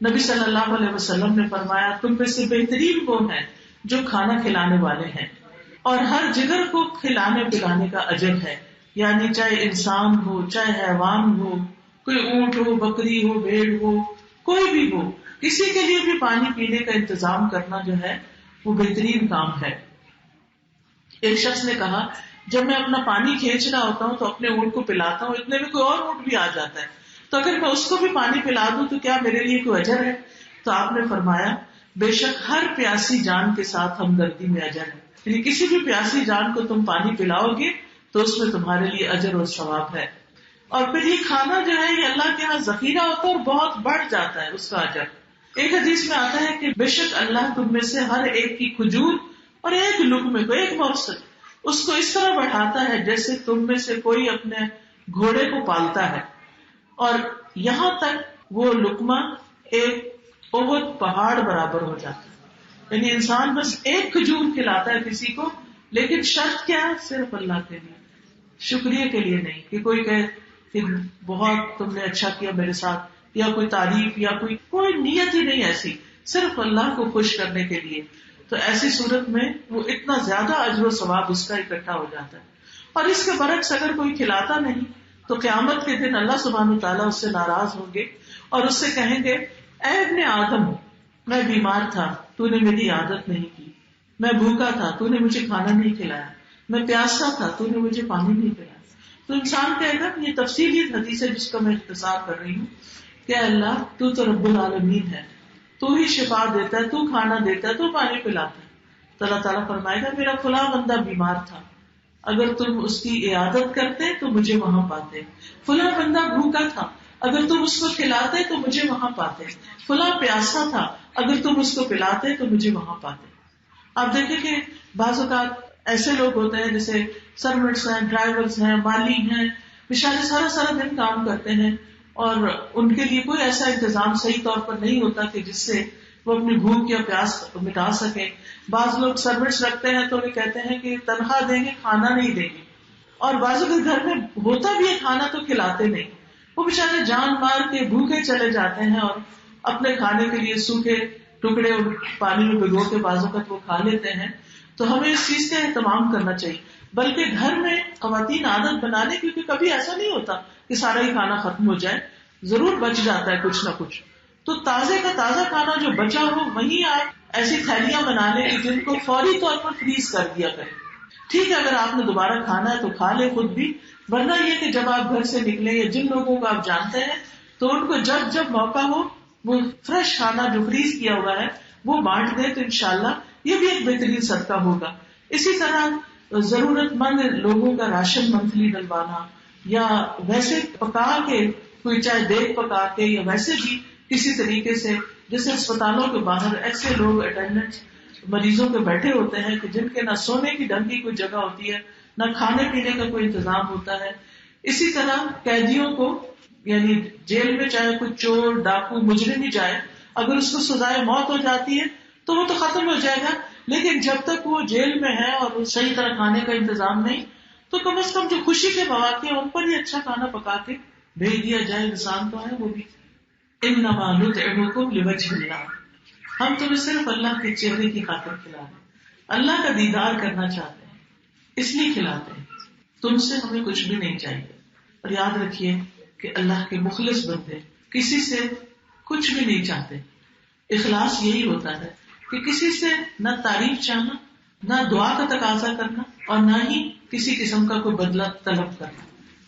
نبی صلی اللہ علیہ وسلم نے فرمایا تم میں سے بہترین وہ ہیں جو کھانا کھلانے والے ہیں، اور ہر جگر کو کھلانے پلانے کا اجر ہے. یعنی چاہے انسان ہو، چاہے حیوان ہو، کوئی اونٹ ہو، بکری ہو، بھیڑ ہو، کوئی بھی ہو، کسی کے لیے بھی پانی پینے کا انتظام کرنا جو ہے وہ بہترین کام ہے. ایک شخص نے کہا جب میں اپنا پانی کھینچ رہا ہوتا ہوں تو اپنے اونٹ کو پلاتا ہوں، اتنے میں کوئی اور اونٹ بھی آ جاتا ہے، تو اگر میں اس کو بھی پانی پلا دوں تو کیا میرے لیے کوئی اجر ہے؟ تو آپ نے فرمایا بے شک ہر پیاسی جان کے ساتھ ہمدردی میں اجر ہے. یعنی کسی بھی پیاسی جان کو تم پانی پلاؤ گے تو اس میں تمہارے لیے اجر اور ثواب ہے. اور پھر یہ کھانا جو ہے یہ اللہ کے یہاں ذخیرہ ہوتا ہے اور بہت بڑھ جاتا ہے اس کا اجر. ایک حدیث میں آتا ہے کہ بے شک اللہ تم میں سے ہر ایک کی کھجور اور ایک لقمے کو، ایک موصل، اس کو اس طرح بڑھاتا ہے جیسے تم میں سے کوئی اپنے گھوڑے کو پالتا ہے، اور یہاں تک وہ لقمہ ایک احد پہاڑ برابر ہو جاتا ہے. یعنی انسان بس ایک کھجور کھلاتا ہے کسی کو، لیکن شرط کیا ہے؟ صرف اللہ کے لیے، شکریہ کے لیے نہیں کہ کوئی کہے کہ بہت تم نے اچھا کیا میرے ساتھ، یا کوئی تعریف یا کوئی نیت ہی نہیں ایسی، صرف اللہ کو خوش کرنے کے لیے. تو ایسی صورت میں وہ اتنا زیادہ اجر و ثواب اس کا اکٹھا ہو جاتا ہے. اور اس کے برعکس اگر کوئی کھلاتا نہیں تو قیامت کے دن اللہ سبحانہ تعالیٰ اس سے ناراض ہوں گے اور اس سے کہیں گے اے ابن آدم میں بیمار تھا تو نے میری عادت نہیں کی، میں بھوکا تھا تو نے مجھے کھانا نہیں کھلایا، میں پیاسا تھا تو نے مجھے پانی نہیں پلایا، تو انسان کہے گا، یہ تفصیلی حدیث ہے جس کا میں اختصار کر رہی ہوں، کہ اللہ تو رب العالمین ہے، تو ہی شفا دیتا ہے، تو کھانا دیتا ہے، تو پانی پلاتا ہے. تو اللہ تعالیٰ فرمائے گا میرا فلاں بندہ بیمار تھا، اگر تم اس کی عیادت کرتے تو مجھے وہاں پاتے. فلاں بندہ بھوکا تھا، اگر تم اس کو کھلاتے تو مجھے وہاں پاتے. فلاں پیاسا تھا، اگر تم اس کو پلاتے تو مجھے وہاں پاتے. آپ دیکھیں کہ بعض اوقات ایسے لوگ ہوتے ہیں جیسے سروینٹس ہیں، ڈرائیورز ہیں، مالی ہیں، بیچارے سارا سارا دن کام کرتے ہیں اور ان کے لیے کوئی ایسا انتظام صحیح طور پر نہیں ہوتا کہ جس سے وہ اپنی بھوک یا پیاس مٹا سکیں. بعض لوگ سروینٹس رکھتے ہیں تو وہ کہتے ہیں کہ تنخواہ دیں گے، کھانا نہیں دیں گے، اور بعضوں کے گھر میں ہوتا بھی ہے کھانا تو کھلاتے نہیں. وہ بیچارے جان مار کے بھوکے چلے جاتے ہیں اور اپنے کھانے کے لیے سوکھے ٹکڑے پانی میں بھگو کے بعض اوقات وہ کھا لیتے ہیں. تو ہمیں اس چیز کا اہتمام کرنا چاہیے، بلکہ گھر میں خواتین عادت بنا لیں، کیونکہ کبھی ایسا نہیں ہوتا کہ سارا ہی کھانا ختم ہو جائے، ضرور بچ جاتا ہے کچھ نہ کچھ. تو تازے کا تازہ کھانا جو بچا ہو وہیں آپ ایسی تھیلیاں بنا لیں جن کو فوری طور پر فریز کر دیا کریں. ٹھیک ہے اگر آپ نے دوبارہ کھانا ہے تو کھا لیں خود بھی، ورنہ یہ کہ جب آپ گھر سے نکلیں یا جن لوگوں کو آپ جانتے ہیں تو ان کو جب جب موقع ہو وہ فریش کھانا جو فریز کیا ہوا ہے وہ بانٹ دیں، تو انشاءاللہ یہ بھی ایک بہترین صدقہ ہوگا. اسی طرح ضرورت مند لوگوں کا راشن منتھلی ڈلوانا، یا ویسے پکا کے کوئی چاہے دیگ پکا کے یا ویسے بھی کسی طریقے سے، جیسے اسپتالوں کے باہر ایسے لوگ اٹینڈنٹ مریضوں کے بیٹھے ہوتے ہیں کہ جن کے نہ سونے کی ڈھنگ کی کوئی جگہ ہوتی ہے، نہ کھانے پینے کا کوئی انتظام ہوتا ہے. اسی طرح قیدیوں کو، یعنی جیل میں چاہے کوئی چور ڈاکو مجرم ہی جائے، اگر اس کو سزائے موت ہو جاتی ہے تو وہ تو ختم ہو جائے گا، لیکن جب تک وہ جیل میں ہے اور صحیح طرح کھانے کا انتظام نہیں، تو کم از کم جو خوشی کے مواقع ہیں ان پر ہی اچھا کھانا پکا کے بھیج دیا جائے. انسان تو ہے وہ بھی. انما نطعمکم لوجہ اللہ، ہم تمہیں صرف اللہ کے چہرے کی خاطر کھلا رہے ہیں، اللہ کا دیدار کرنا چاہتے ہیں، اس لیے کھلاتے ہیں. تم سے ہمیں کچھ بھی نہیں چاہیے. اور یاد رکھیے کہ اللہ کے مخلص بندے کسی سے کچھ بھی نہیں چاہتے. اخلاص یہی ہوتا ہے کہ کسی سے نہ تعریف چاہنا، نہ دعا کا تقاضا کرنا، اور نہ ہی کسی قسم کا کوئی بدلہ طلب کرنا.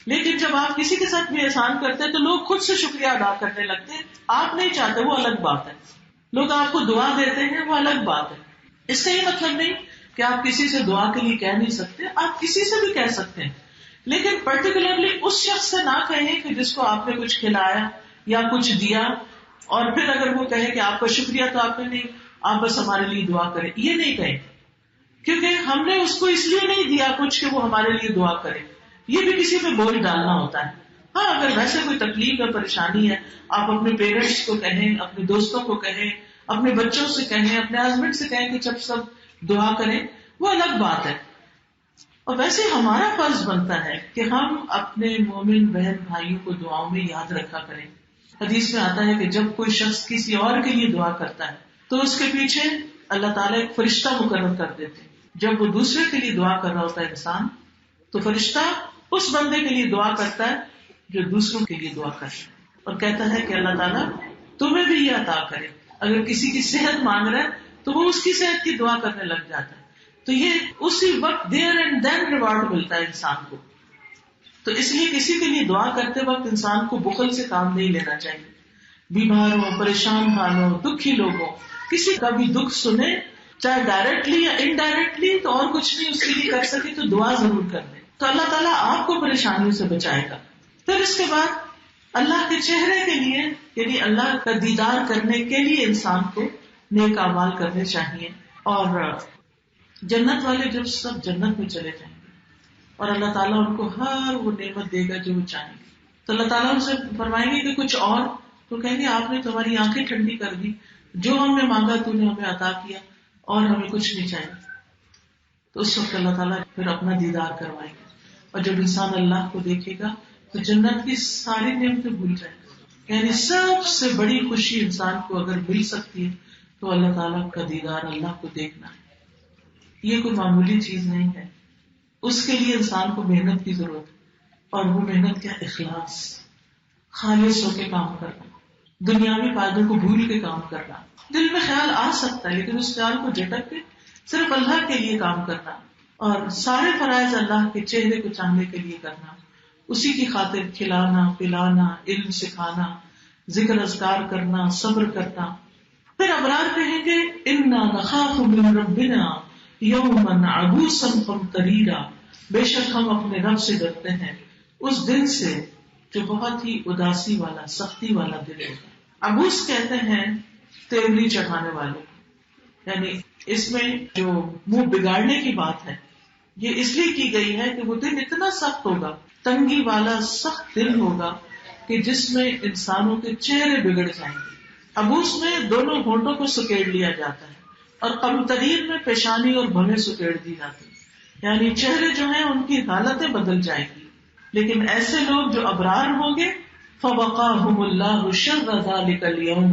لیکن جب آپ کسی کے ساتھ بھی احسان کرتے ہیں تو لوگ خود سے شکریہ ادا کرنے لگتے ہیں. آپ نہیں چاہتے وہ الگ بات ہے، لوگ آپ کو دعا دیتے ہیں وہ الگ بات ہے. اس کا یہ مطلب نہیں کہ آپ کسی سے دعا کے لیے کہہ نہیں سکتے، آپ کسی سے بھی کہہ سکتے ہیں، لیکن پرٹیکولرلی اس شخص سے نہ کہیں کہ جس کو آپ نے کچھ کھلایا یا کچھ دیا، اور پھر اگر وہ کہے کہ آپ کا شکریہ تو آپ نے نہیں، آپ بس ہمارے لیے دعا کریں، یہ نہیں کہیں، کیونکہ ہم نے اس کو اس لیے نہیں دیا کچھ کہ وہ ہمارے لیے دعا کرے. یہ بھی کسی پہ بوجھ ڈالنا ہوتا ہے. ہاں اگر ویسے کوئی تکلیف یا پریشانی ہے، آپ اپنے پیرنٹس کو کہیں، اپنے دوستوں کو کہیں، اپنے بچوں سے کہیں، اپنے ہسبینڈ سے کہیں کہ جب سب دعا کریں، وہ الگ بات ہے. اور ویسے ہمارا فرض بنتا ہے کہ ہم اپنے مومن بہن بھائیوں کو دعاؤں میں یاد رکھا کریں. حدیث میں آتا ہے کہ جب کوئی شخص کسی اور کے لیے دعا کرتا ہے تو اس کے پیچھے اللہ تعالیٰ ایک فرشتہ مقرر کر دیتے ہیں. جب وہ دوسرے کے لیے دعا کر رہا ہوتا ہے انسان، تو فرشتہ اس بندے کے لیے دعا کرتا ہے جو دوسروں کے لیے دعا کرتا ہے، اور کہتا ہے کہ اللہ تعالیٰ تمہیں بھی یہ عطا کرے. اگر کسی کی صحت مانگ رہا ہے تو وہ اس کی صحت کی دعا کرنے لگ جاتا ہے. تو یہ اسی وقت دیر اینڈ دین ریوارڈ ملتا ہے انسان کو. تو اس لیے کسی کے لیے دعا کرتے وقت انسان کو بخل سے کام نہیں لینا چاہیے. بیماروں، پریشان حالوں، دکھی لوگوں، کسی کا بھی دکھ سنے، چاہے ڈائریکٹلی یا انڈائریکٹلی، تو اور کچھ نہیں اس کے لیے کر سکے تو دعا ضرور کر دیں، تو اللہ تعالیٰ آپ کو پریشانیوں سے بچائے گا. پھر اس کے بعد اللہ کے چہرے کے لیے، یعنی اللہ کا دیدار کرنے کے لیے انسان کو نیک اعمال کرنے چاہیے. اور جنت والے جب سب جنت میں چلے جائیں گے اور اللہ تعالیٰ ان کو ہر وہ نعمت دے گا جو وہ چاہیں گے، تو اللہ تعالیٰ ان سے فرمائیں گے کہ کچھ اور، تو کہیں گے آپ نے تو ہماری آنکھیں ٹھنڈی کر دی، جو ہم نے مانگا تو نے ہمیں عطا کیا، اور ہمیں کچھ نہیں چاہیے. تو اس وقت اللہ تعالیٰ پھر اپنا دیدار کروائیں گے. اور جب انسان اللہ کو دیکھے گا تو جنت کی ساری نعمتیں بھول جائے گا. یعنی سب سے بڑی خوشی انسان کو اگر مل سکتی ہے تو اللہ تعالیٰ کا دیدار، اللہ کو دیکھنا ہے. یہ کوئی معمولی چیز نہیں ہے، اس کے لیے انسان کو محنت کی ضرورت ہے. اور وہ محنت کیا؟ اخلاص، خالص ہو کے کام کرنا، دنیاوی فائدوں کو بھول کے کام کرنا. دل میں خیال آ سکتا ہے لیکن اس خیال کو جھٹک کے صرف اللہ کے لیے کام کرنا، اور سارے فرائض اللہ کے چہرے کو چاہنے کے لیے کرنا، اسی کی خاطر کھلانا پلانا، علم سکھانا، ذکر اذکار کرنا، صبر کرنا. پھر ابرار کہیں گے انا نخاف من ربنا یوما عبوسا قمطریرا، بے شک ہم اپنے رب سے ڈرتے ہیں اس دن سے جو بہت ہی اداسی والا، سختی والا دن ہوگا. عبوس کہتے ہیں تیوری چڑھانے والے، یعنی اس میں جو منہ بگاڑنے کی بات ہے یہ اس لیے کی گئی ہے کہ وہ دن اتنا سخت ہوگا، تنگی والا سخت دن ہوگا کہ جس میں انسانوں کے چہرے بگڑ جائیں گے. عبوس میں دونوں ہونٹوں کو سکیڑ لیا جاتا ہے اور قمطریر میں پیشانی اور بھویں سکیڑ دی جاتی، یعنی چہرے جو ہیں ان کی حالتیں بدل جائیں گی. لیکن ایسے لوگ جو ابرار ہوں گے فوقاہم اللہ شر ذلک اليوم،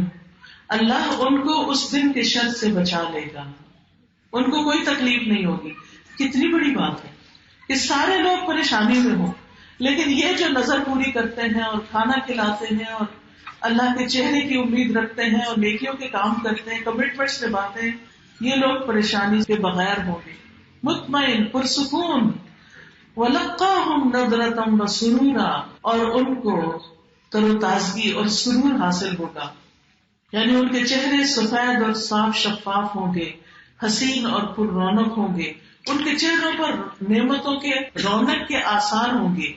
اللہ ان کو اس دن کے شر سے بچا لے گا، ان کو کوئی تکلیف نہیں ہوگی. کتنی بڑی بات ہے کہ سارے لوگ پریشانی میں ہوں، لیکن یہ جو نظر پوری کرتے ہیں اور کھانا کھلاتے ہیں اور اللہ کے چہرے کی امید رکھتے ہیں اور نیکیوں کے کام کرتے ہیں، کمٹمنٹس نبھاتے ہیں، یہ لوگ پریشانی کے بغیر ہوں گے، مطمئن پرسکون. وَلَقَّاهُمْ نَضْرَةً وَسُرُورًا، اور ان کو تر و تازگی اور سرور حاصل ہوگا، یعنی ان کے چہرے سفید اور صاف شفاف ہوں گے، حسین اور پر رونق ہوں گے، ان کے چہروں پر نعمتوں کے رونق کے آثار ہوں گے.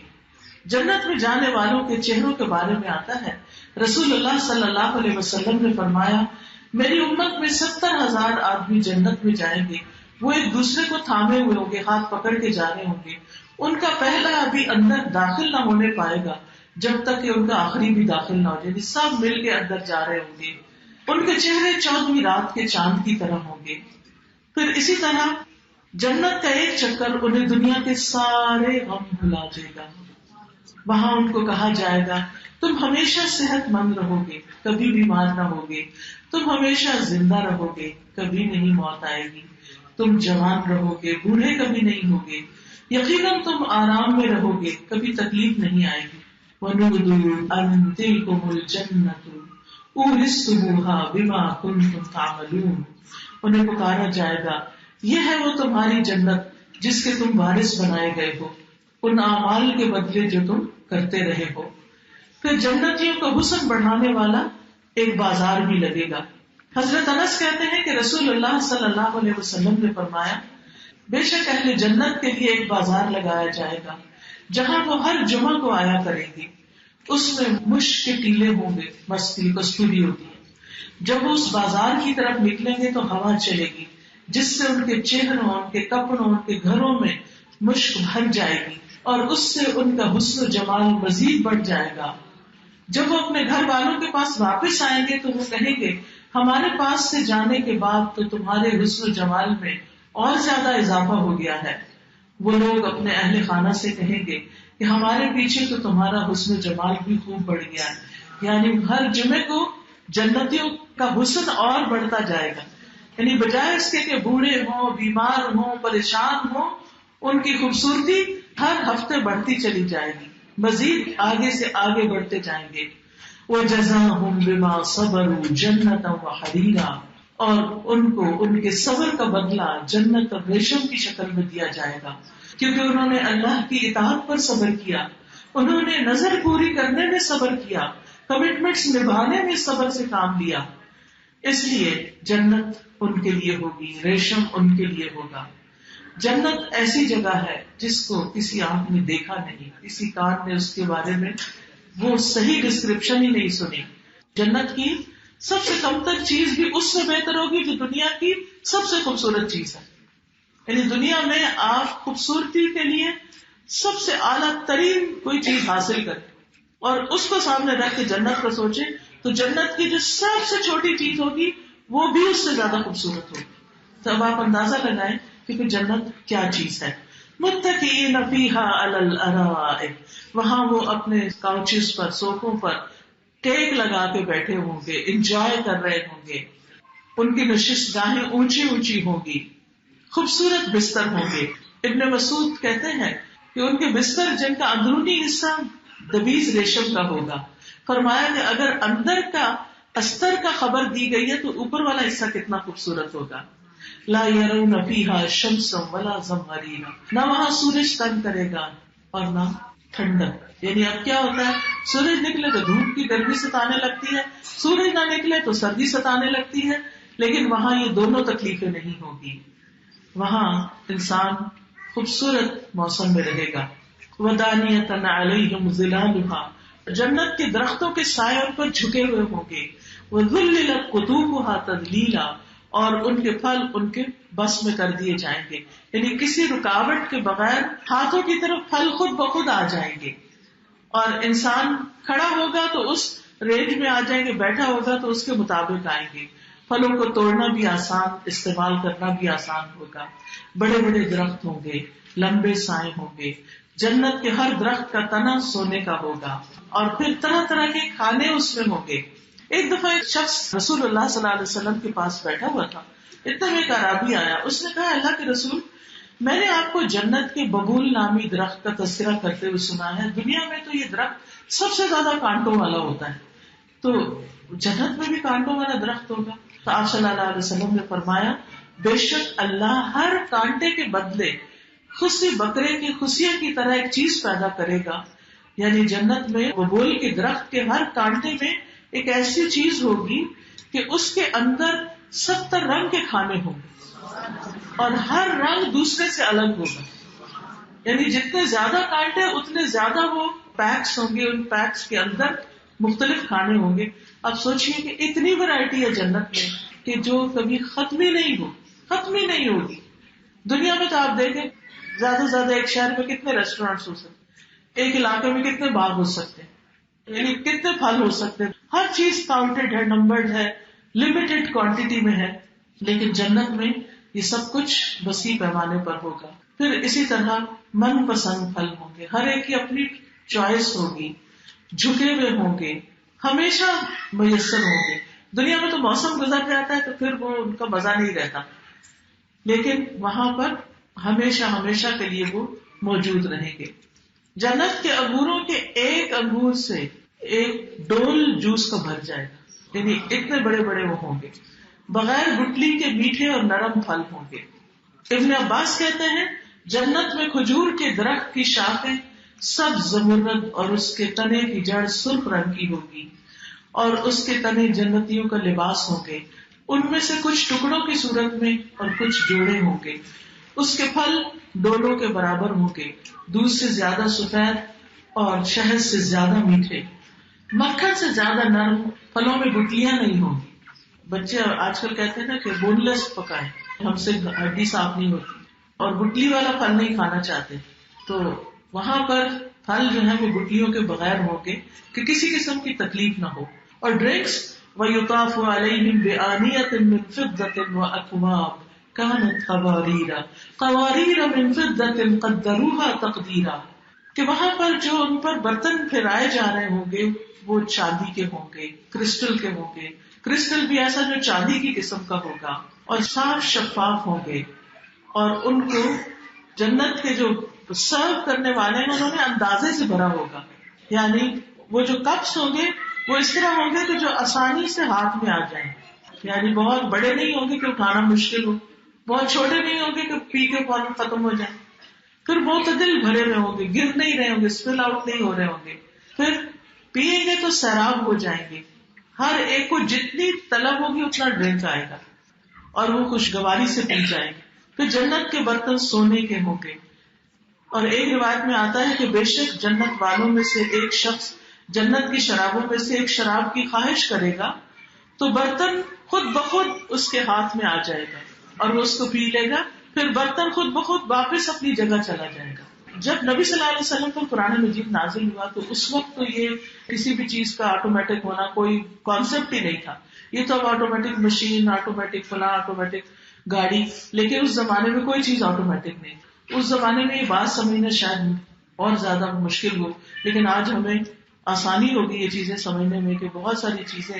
جنت میں جانے والوں کے چہروں کے بارے میں آتا ہے، رسول اللہ صلی اللہ علیہ وسلم نے فرمایا میری امت میں 70,000 آدمی جنت میں جائیں گے، وہ ایک دوسرے کو تھامے ہوئے ہوں گے، ہاتھ پکڑ کے جا رہے ہوں گے، ان کا پہلا ابھی اندر داخل نہ ہونے پائے گا جب تک کہ ان کا آخری بھی داخل نہ ہو جائے، سب مل کے اندر جا رہے ہوں گے. ان کے چہرے 14ویں رات کے چاند کی طرح ہوں گے. پھر اسی طرح جنت کا ایک چکر انہیں دنیا کے سارے غم بھلا دے گا. وہاں ان کو کہا جائے گا تم ہمیشہ صحت مند رہو گے، کبھی بیمار نہ ہوگے، تم ہمیشہ زندہ رہو گے، کبھی نہیں موت آئے گی، تم جوان رہو گے، بوڑھے کبھی نہیں ہوگے، یقیناً تم آرام میں رہو گے، کبھی تکلیف نہیں آئے گی. وَنُودُوا أَن تِلْكُمُ الْجَنَّةُ أُورِثْتُمُوهَا بِمَا كُنتُمْ تَعْمَلُونَ، انہیں پکارا جائے گا یہ ہے وہ تمہاری جنت جس کے تم وارث بنائے گئے ہو ان اعمال کے بدلے جو تم کرتے رہے ہو. پھر جنتیوں کا حسن بڑھانے والا ایک بازار بھی لگے گا. حضرت انس کہتے ہیں کہ رسول اللہ صلی اللہ علیہ وسلم نے فرمایا بے شک اہل جنت کے لیے ایک بازار لگایا جائے گا جہاں وہ ہر جمعہ کو آیا کریں گی. اس میں مشک کے ٹیلے ہوں گے، مستی کستوری ہوتی ہے. جب وہ اس بازار کی طرف نکلیں گے تو ہوا چلے گی جس سے ان کے چہروں، ان کے کپڑوں، ان کے گھروں میں مشک بھر جائے گی اور اس سے ان کا حسن و جمال مزید بڑھ جائے گا. جب وہ اپنے گھر والوں کے پاس واپس آئیں گے تو وہ کہیں گے ہمارے پاس سے جانے کے بعد تو تمہارے حسن و جمال میں اور زیادہ اضافہ ہو گیا ہے. وہ لوگ اپنے اہل خانہ سے کہیں گے کہ ہمارے پیچھے تو تمہارا حسن و جمال بھی خوب بڑھ گیا ہے. یعنی ہر جمعے کو جنتیوں کا حسن اور بڑھتا جائے گا، یعنی بجائے اس کے کہ بوڑھے ہوں، بیمار ہوں، پریشان ہوں، ان کی خوبصورتی ہر ہفتے بڑھتی چلی جائے گی، مزید آگے سے آگے بڑھتے جائیں گے. وَجَزَاهُمْ بِمَا صَبَرُوا جَنَّةً وَحَرِيرًا، اور ان کو ان کے صبر کا بدلہ جنت اور ریشم کی شکل میں دیا جائے گا، کیونکہ انہوں نے اللہ کی اطاعت پر صبر کیا، انہوں نے نظر پوری کرنے میں صبر کیا، کمٹمنٹس نبھانے میں صبر سے کام لیا. اس لیے جنت ان کے لیے ہوگی، ریشم ان کے لیے ہوگا. جنت ایسی جگہ ہے جس کو کسی آنکھ نے دیکھا نہیں، کسی کان نے اس کے بارے میں وہ صحیح ڈسکرپشن ہی نہیں سنی. جنت کی سب سے کم تر چیز بھی اس سے بہتر ہوگی جو دنیا کی سب سے خوبصورت چیز ہے. یعنی دنیا میں آپ خوبصورتی کے لیے سب سے اعلیٰ ترین کوئی چیز حاصل کریں اور اس کو سامنے رکھ کے جنت کو سوچیں تو جنت کی جو سب سے چھوٹی چیز ہوگی وہ بھی اس سے زیادہ خوبصورت ہوگی. تو اب آپ اندازہ لگائیں کہ پھر جنت کیا چیز ہے. متکئین فیہا علی الارائک، وہاں وہ اپنے کاؤچز پر، صوفوں پر ٹیک لگا کے بیٹھے ہوں گے، انجوائے کر رہے ہوں گے. ان کی نشست گاہیں اونچی اونچی ہوں گی، خوبصورت بستر ہوں گے. ابن مسعود کہتے ہیں کہ ان کے بستر جن کا اندرونی حصہ دبیز ریشم کا ہوگا، فرمایا کہ اگر اندر کا استر کا خبر دی گئی ہے تو اوپر والا حصہ کتنا خوبصورت ہوگا. لا يرون فيها شمسا ولا زمهريرا، نہ وہاں سورج تنگ کرے گا اور نہ ٹھنڈک. یعنی اب کیا ہوتا ہے، سورج نکلے تو دھوپ کی گرمی ستانے لگتی ہے، سورج نہ نکلے تو سردی ستانے لگتی ہے، لیکن وہاں یہ دونوں تکلیفیں نہیں ہوگی. وہاں انسان خوبصورت موسم میں رہے گا. وَدَانِيَةً عَلَيْهِمْ ظِلَالُهَا، جنت کے درختوں کے سائے ان پر جھکے ہوئے ہوں گے. وَذُلِّلَتْ قُطُوفُهَا تَذْلِيلًا، اور ان کے پھل ان کے بس میں کر دیے جائیں گے، یعنی کسی رکاوٹ کے بغیر ہاتھوں کی طرف پھل خود بخود آ جائیں گے. اور انسان کھڑا ہوگا تو اس رینج میں آ جائیں گے، بیٹھا ہوگا تو اس کے مطابق آئیں گے. پھلوں کو توڑنا بھی آسان، استعمال کرنا بھی آسان ہوگا. بڑے بڑے درخت ہوں گے، لمبے سائے ہوں گے. جنت کے ہر درخت کا تنا سونے کا ہوگا، اور پھر طرح طرح کے کھانے اس میں ہوں گے. ایک دفعہ ایک شخص رسول اللہ صلی اللہ علیہ وسلم کے پاس بیٹھا ہوا تھا. اتنے میں ایک اعرابی آیا، اس نے کہا اللہ کے رسول، میں نے آپ کو جنت کے ببول نامی درخت کا تذکرہ کرتے ہوئے سنا ہے. دنیا میں تو یہ درخت سب سے زیادہ کانٹوں والا ہوتا ہے، تو جنت میں بھی کانٹوں والا درخت ہوگا؟ تو آپ صلی اللہ علیہ وسلم نے فرمایا، بے شک اللہ ہر کانٹے کے بدلے خصی بکرے کی خصیوں کی طرح ایک چیز پیدا کرے گا. یعنی جنت میں ببول کے درخت کے ہر کانٹے میں ایک ایسی چیز ہوگی کہ اس کے اندر 70 رنگ کے کھانے ہوں گے، اور ہر رنگ دوسرے سے الگ ہوگا. یعنی جتنے زیادہ کانٹے اتنے زیادہ وہ پیکس ہوں گے، ان پیکس کے اندر مختلف کھانے ہوں گے. اب سوچئے کہ اتنی ورائٹی ہے جنت میں کہ جو کبھی ختم ہی نہیں ہوگی. دنیا میں تو آپ دیکھیں زیادہ سے زیادہ ایک شہر میں کتنے ریسٹورینٹس ہو سکتے، ایک علاقے میں کتنے باغ ہو سکتے ہیں، یعنی کتنے پھل ہو سکتے ہیں. ہر چیز کاؤنٹڈ ہے، نمبرڈ ہے، لمیٹڈ کوانٹٹی میں ہے. لیکن جنت میں یہ سب کچھ وسیع پیمانے پر ہوگا. پھر اسی طرح من پسند پھل ہوں گے، ہر ایک کی اپنی چوائس ہوگی، جھکے ہوئے ہوں گے، ہمیشہ میسر ہوں گے. دنیا میں تو موسم گزر جاتا ہے تو پھر وہ ان کا مزہ نہیں رہتا، لیکن وہاں پر ہمیشہ کے لیے وہ موجود رہیں گے. جنت کے انگوروں کے ایک انگور سے ایک ڈول جوس کا بھر جائے گا، یعنی اتنے بڑے بڑے وہ ہوں گے. بغیر گٹلی کے میٹھے اور نرم پھل ہوں گے. ابن عباس کہتے ہیں جنت میں کھجور کے درخت کی شاخیں سبز زمرد اور اس کے تنے کی جڑ سرخ رنگ کی ہوگی، اور اس کے تنے جنتیوں کا لباس ہوں گے. ان میں سے کچھ ٹکڑوں کی صورت میں اور کچھ جوڑے ہوں گے. اس کے پھل ڈولوں کے برابر ہوں گے، دودھ سے زیادہ سفید اور شہد سے زیادہ میٹھے، مکھن سے زیادہ نرم. پھلوں میں گٹلیاں نہیں ہوں گی. بچے آج کل کہتے ہیں نا کہ بون لیس پکائیں، ہم سے ہڈی صاف نہیں ہوتی، اور گٹلی والا پھل نہیں کھانا چاہتے. تو وہاں پر پھل جو ہے وہ گٹلیوں کے بغیر ہوں گے کہ کسی قسم کی تکلیف نہ ہو. اور ڈرنکس وَيُطَافُ عَلَيْهِمْ بِآنِيَةٍ مِّن فِضَّةٍ وَأَكْوَابٍ كَانَتْ قَوَارِيرَ مِن فِضَّةٍ قَدَّرُوهَا تَقْدِيرًا، کہ وہاں پر جو ان پر برتن پھیرائے جا رہے ہوں گے وہ چاندی کے ہوں گے، کرسٹل کے ہوں گے. کرسٹل بھی ایسا جو چاندی کی قسم کا ہوگا، اور صاف شفاف ہوں گے. اور ان کو جنت کے جو سرو کرنے والے ہیں انہوں نے اندازے سے بھرا ہوگا، یعنی وہ جو کپس ہوں گے وہ اس طرح ہوں گے کہ جو آسانی سے ہاتھ میں آ جائیں. یعنی بہت بڑے نہیں ہوں گے کہ اٹھانا مشکل ہو، بہت چھوٹے نہیں ہوں گے کہ پی کے فوراً ختم ہو جائیں. پھر معتدل بھرے ہوئے ہوں گے، گر نہیں رہے ہوں گے، اسپل آؤٹ نہیں ہو رہے ہوں گے. پھر پیئیں گے تو سیراب ہو جائیں گے. ہر ایک کو جتنی طلب ہوگی اتنا ڈرنک آئے گا، اور وہ خوشگواری سے پی جائیں گے. پھر جنت کے برتن سونے کے ہوں گے. اور ایک روایت میں آتا ہے کہ بے شک جنت والوں میں سے ایک شخص جنت کی شرابوں میں سے ایک شراب کی خواہش کرے گا تو برتن خود بخود اس کے ہاتھ میں آ جائے گا اور وہ اس کو پی لے گا. پھر برتن خود بخود واپس اپنی جگہ چلا جائے گا. جب نبی صلی اللہ علیہ وسلم پر قرآن مجید نازل ہوا تو اس وقت تو یہ کسی بھی چیز کا آٹومیٹک ہونا کوئی کانسیپٹ ہی نہیں تھا. یہ تو اب آٹومیٹک مشین، آٹومیٹک فلاں، آٹومیٹک گاڑی، لیکن اس زمانے میں کوئی چیز آٹومیٹک نہیں. اس زمانے میں یہ بات سمجھنا شاید اور زیادہ مشکل ہو، لیکن آج ہمیں آسانی ہوگی یہ چیزیں سمجھنے میں کہ بہت ساری چیزیں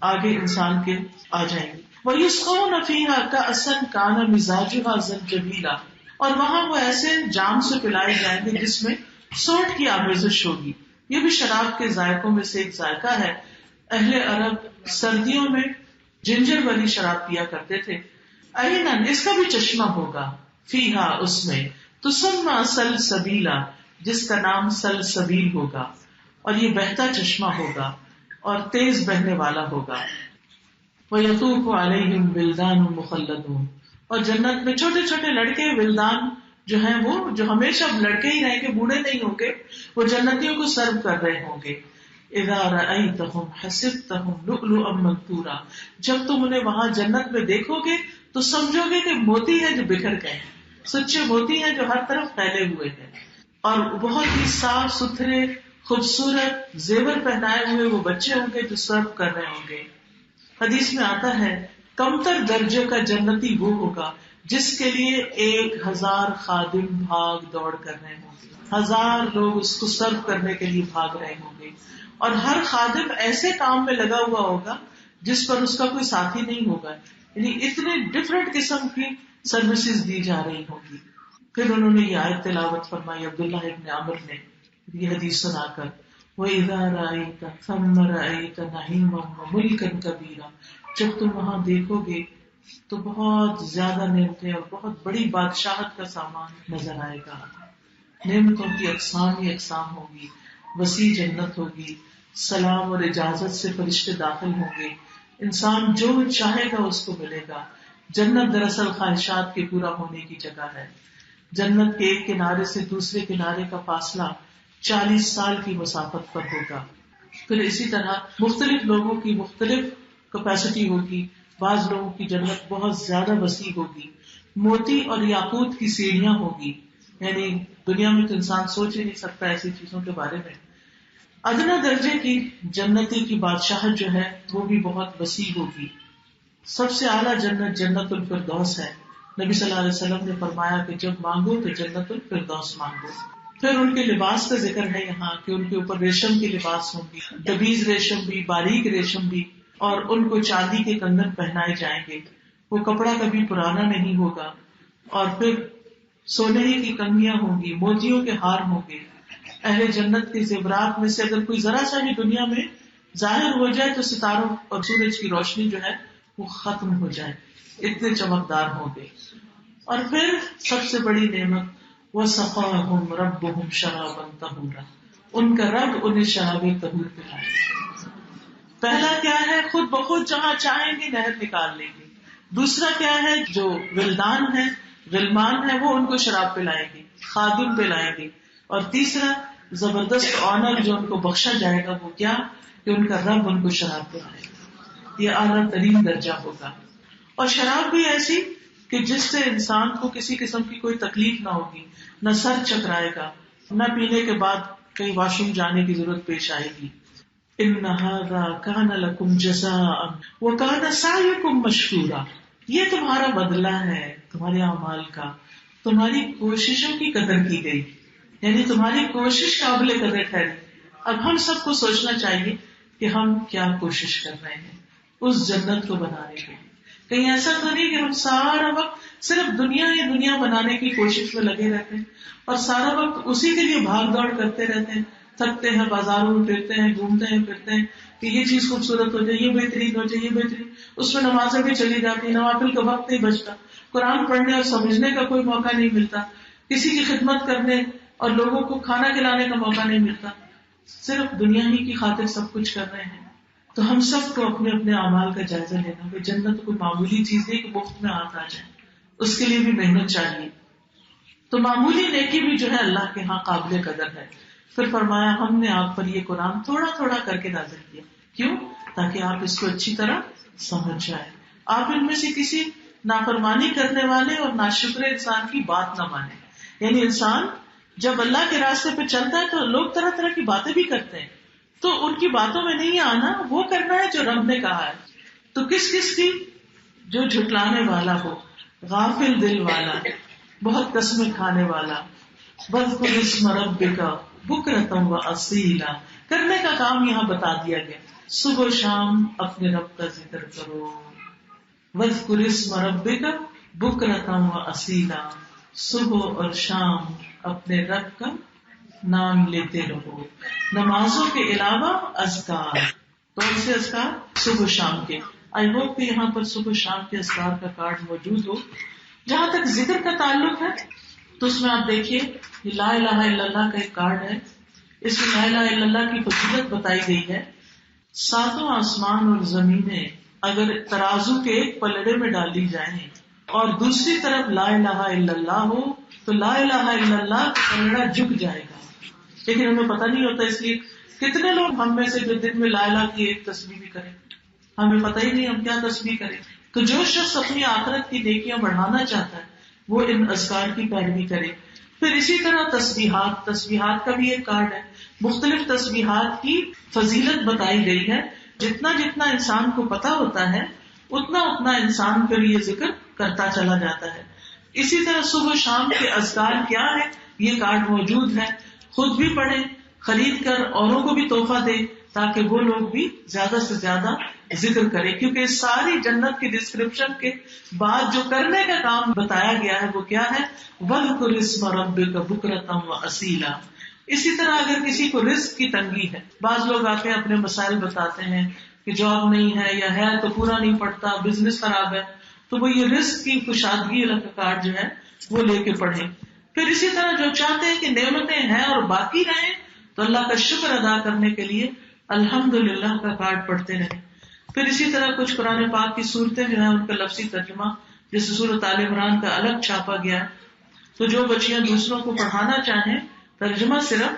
آگے انسان کے آ جائیں گی. وَيُسْقَوْنَ فِيهَا كَأْسًا كَانَ مِزَاجُهَا زَنْجَبِيلًا، اور وہاں وہ ایسے جام سے پلائے جائیں گے جس میں سونٹ کی آمیزش ہوگی. یہ بھی شراب کے ذائقوں میں سے ایک ذائقہ ہے. اہل عرب سردیوں میں جنجر والی شراب پیا کرتے تھے. عیناً، اس کا بھی چشمہ ہوگا، فیہا، اس میں، تسمى سلسبیلا، جس کا نام سلسبیل ہوگا، اور یہ بہتا چشمہ ہوگا اور تیز بہنے والا ہوگا. وَيَطُوفُ عَلَيْهِمْ وِلْدَانٌ مُخَلَّدُونَ، اور جنت میں چھوٹے چھوٹے لڑکے ولدان جو ہیں وہ جو ہمیشہ لڑکے ہی رہیں گے، بوڑھے نہیں ہوں گے، وہ جنتیوں کو سرو کر رہے ہوں گے. اذا رأيتهم حسبتهم لؤلؤا منثورا، جب تم انہیں وہاں جنت میں دیکھو گے تو سمجھو گے کہ موتی ہیں جو بکھر گئے ہیں، سچے موتی ہیں جو ہر طرف پھیلے ہوئے ہیں، اور بہت ہی صاف ستھرے خوبصورت زیور پہنائے ہوئے وہ بچے ہوں گے جو سرو کر رہے ہوں گے. حدیث میں آتا ہے کمتر درجے کا جنتی وہ ہوگا جس کے لیے 1000 خادم بھاگ دوڑ کر رہے ہوں گے. 1000 لوگ اس کو سرو کرنے کے لیے بھاگ رہے ہوں گے، اور ہر خادم ایسے کام میں لگا ہوا ہوگا جس پر اس کا کوئی ساتھی نہیں ہوگا. یعنی اتنے ڈفرینٹ قسم کی سروسز دی جا رہی ہوں گی. پھر انہوں نے یہ آیت تلاوت فرمائی عبداللہ ابن عمر نے یہ حدیث سنا کر، وَإِذَا رَأَيْتَ ثَمَّ رَأَيْتَ نَعِيمًا وَمُلْكًا كَبِيرًا، جب تم وہاں دیکھو گے تو بہت زیادہ نعمتیں اور بہت بڑی بادشاہت کا سامان نظر آئے گا. نعمتوں کی اقسام ہی اقسام ہوگی، وسیع جنت ہوگی، سلام اور اجازت سے فرشتے داخل ہوں گے، انسان جو چاہے گا اس کو ملے گا. جنت دراصل خواہشات کے پورا ہونے کی جگہ ہے. جنت کے ایک کنارے سے دوسرے کنارے کا فاصلہ 40 سال کی مسافت پر ہوگا. پھر اسی طرح مختلف لوگوں کی مختلف کیپیسٹی ہوگی. بعض لوگوں کی جنت بہت زیادہ وسیع ہوگی، موتی اور یاقوت کی سیڑھیاں ہوگی، یعنی دنیا میں تو انسان سوچ ہی نہیں سکتا ایسی چیزوں کے بارے میں. ادنا درجے کی جنتی کی بادشاہت جو ہے وہ بھی بہت وسیع ہوگی. سب سے اعلیٰ جنت جنت الفردوس ہے. نبی صلی اللہ علیہ وسلم نے فرمایا کہ جب مانگو تو جنت الفردوس مانگو. پھر ان کے لباس کا ذکر ہے یہاں کہ ان کے اوپر ریشم کے لباس ہوں گی، دبیز ریشم بھی، باریک ریشم بھی، اور ان کو چاندی کے کنگن پہنائے جائیں گے. وہ کپڑا کبھی پرانا نہیں ہوگا. اور پھر سونے کی کنگیاں ہوں گی، موتیوں کے ہار ہوں گے. اہل جنت کے زیورات میں سے اگر کوئی ذرا سا بھی دنیا میں ظاہر ہو جائے تو ستاروں اور سورج کی روشنی جو ہے وہ ختم ہو جائے، اتنے چمکدار ہوں گے. اور پھر سب سے بڑی نعمت وَسَقَاهُمْ رَبُّهُمْ شَرَابًا طَهُورًا، ان کا رب انہیں شراب طہور پلائے. پہلا کیا ہے، خود بخود جہاں چاہیں گے نہر نکال لیں گے. دوسرا کیا ہے، جو ولدان ہے غلمان ہے وہ ان کو شراب پلائیں گے، خادم پلائیں گے. اور تیسرا زبردست آنر جو ان کو بخشا جائے گا وہ کیا کہ ان کا رب ان کو شراب پلائے گا. یہ اعلیٰ ترین درجہ ہوگا. اور شراب بھی ایسی کہ جس سے انسان کو کسی قسم کی کوئی تکلیف نہ ہوگی، نہ سر چکرائے گا، نہ پینے کے بعد کہیں واش روم جانے کی ضرورت پیش آئے گی. ان ھذا کان لکم جزاء وکان سعیکم مشکورا، یہ تمہارا بدلہ ہے تمہارے اعمال کا، تمہاری کوششوں کی قدر کی گئی، یعنی تمہاری کوشش قابل قدر ٹھہری. اب ہم سب کو سوچنا چاہیے کہ ہم کیا کوشش کر رہے ہیں اس جنت کو بنانے کے لیے. کہیں ایسا تو نہیں کہ ہم سارا وقت صرف دنیا ہی دنیا بنانے کی کوشش میں لگے رہتے ہیں اور سارا وقت اسی کے لیے بھاگ دوڑ کرتے رہتے ہیں، تھکتے ہیں، بازاروں میں پھرتے ہیں، گھومتے ہیں پھرتے ہیں کہ یہ چیز خوبصورت ہو جائے، یہ بہترین ہو جائے، یہ بہترین، اس میں نمازیں بھی چلی جاتی ہیں، نوافل کا وقت نہیں بچتا، قرآن پڑھنے اور سمجھنے کا کوئی موقع نہیں ملتا، کسی کی خدمت کرنے اور لوگوں کو کھانا کھلانے کا موقع نہیں ملتا، صرف دنیا ہی کی خاطر سب کچھ کر رہے ہیں. تو ہم سب کو اپنے اپنے اعمال کا جائزہ لینا کہ جنت کوئی معمولی چیز نہیں کہ مفت میں ہاتھ آ جائے، اس کے لیے بھی محنت چاہیے. تو معمولی نیکی بھی جو ہے اللہ کے ہاں قابل قدر ہے. پھر فرمایا ہم نے آپ پر یہ قرآن تھوڑا تھوڑا کر کے نازل کیا، کیوں؟ تاکہ آپ اس کو اچھی طرح سمجھ جائیں، آپ ان میں سے کسی نافرمانی کرنے والے اور ناشکر انسان کی بات نہ مانیں. یعنی انسان جب اللہ کے راستے پہ چلتا ہے تو لوگ طرح طرح کی باتیں بھی کرتے ہیں، تو ان کی باتوں میں نہیں آنا، وہ کرنا ہے جو رب نے کہا ہے. تو کس کس کی؟ جو جھٹلانے والا ہو، غافل دل والا، بہت قسمیں کھانے والا. وَاذْكُرِ اسْمَ رَبِّكَ بُكْرَةً وَأَصِيلًا، کرنے کا کام یہاں بتا دیا گیا. صبح و شام اپنے رب کا ذکر کرو. وَاذْكُرِ اسْمَ رَبِّكَ بُكْرَةً وَأَصِيلًا، صبح اور شام اپنے رب کا نام لیتے رہو. نمازوں کے علاوہ اذکار، کون سے اذکار؟ صبح و شام کے. آئی ہوپ کہ یہاں پر صبح و شام کے اذکار کا کارڈ موجود ہو. جہاں تک ذکر کا تعلق ہے تو اس میں آپ دیکھیے لا الہ الا اللہ کا ایک کارڈ ہے، اس میں لا الہ الا اللہ کی فضیلت بتائی گئی ہے. ساتوں آسمان اور زمینیں اگر ترازو کے ایک پلڑے میں ڈالی جائیں اور دوسری طرف لا الہ الا اللہ ہو تو لا الہ الا اللہ کا پلڑا جھک جائے گا. لیکن ہمیں پتہ نہیں ہوتا، اس لیے کتنے لوگ ہم میں سے جو دن میں لا الہ کی ایک تسبیح بھی کریں، ہمیں پتہ ہی نہیں ہم کیا تسبیح کریں. تو جو شخص اپنی آخرت کی نیکیاں بڑھانا چاہتا ہے وہ ان اذکار کی پیروی کرے. پھر اسی طرح تسبیحات کا بھی ایک کارڈ ہے. مختلف تسبیحات کی فضیلت بتائی گئی ہے. جتنا جتنا انسان کو پتا ہوتا ہے اتنا اتنا انسان پھر یہ ذکر کرتا چلا جاتا ہے. اسی طرح صبح شام کے اذکار کیا ہے یہ کارڈ موجود ہے. خود بھی پڑھیں، خرید کر اوروں کو بھی تحفہ دیں تاکہ وہ لوگ بھی زیادہ سے زیادہ ذکر کریں. کیونکہ ساری جنت کی ڈسکرپشن کے بعد جو کرنے کا کام بتایا گیا ہے وہ کیا ہے؟ وَاذْكُرِ اسْمَ رَبِّكَ بُكْرَةً وَأَصِيلًا. اسی طرح اگر کسی کو رزق کی تنگی ہے، بعض لوگ آتے ہیں اپنے مسائل بتاتے ہیں کہ جاب نہیں ہے یا ہے تو پورا نہیں پڑتا، بزنس خراب ہے، تو وہ یہ رزق کی کشادگی کا کارڈ جو ہے وہ لے کے پڑھیں. پھر اسی طرح جو چاہتے ہیں کہ نعمتیں ہیں اور باقی رہیں تو اللہ کا شکر ادا کرنے کے لیے الحمدللہ کا کارڈ پڑھتے رہیں. پھر اسی طرح کچھ قرآن پاک کی صورتیں جو ہیں ان کا لفظی ترجمہ، جیسے سورۃ آل عمران کا الگ چھاپا گیا ہے. تو جو بچیاں دوسروں کو پڑھانا چاہیں ترجمہ صرف،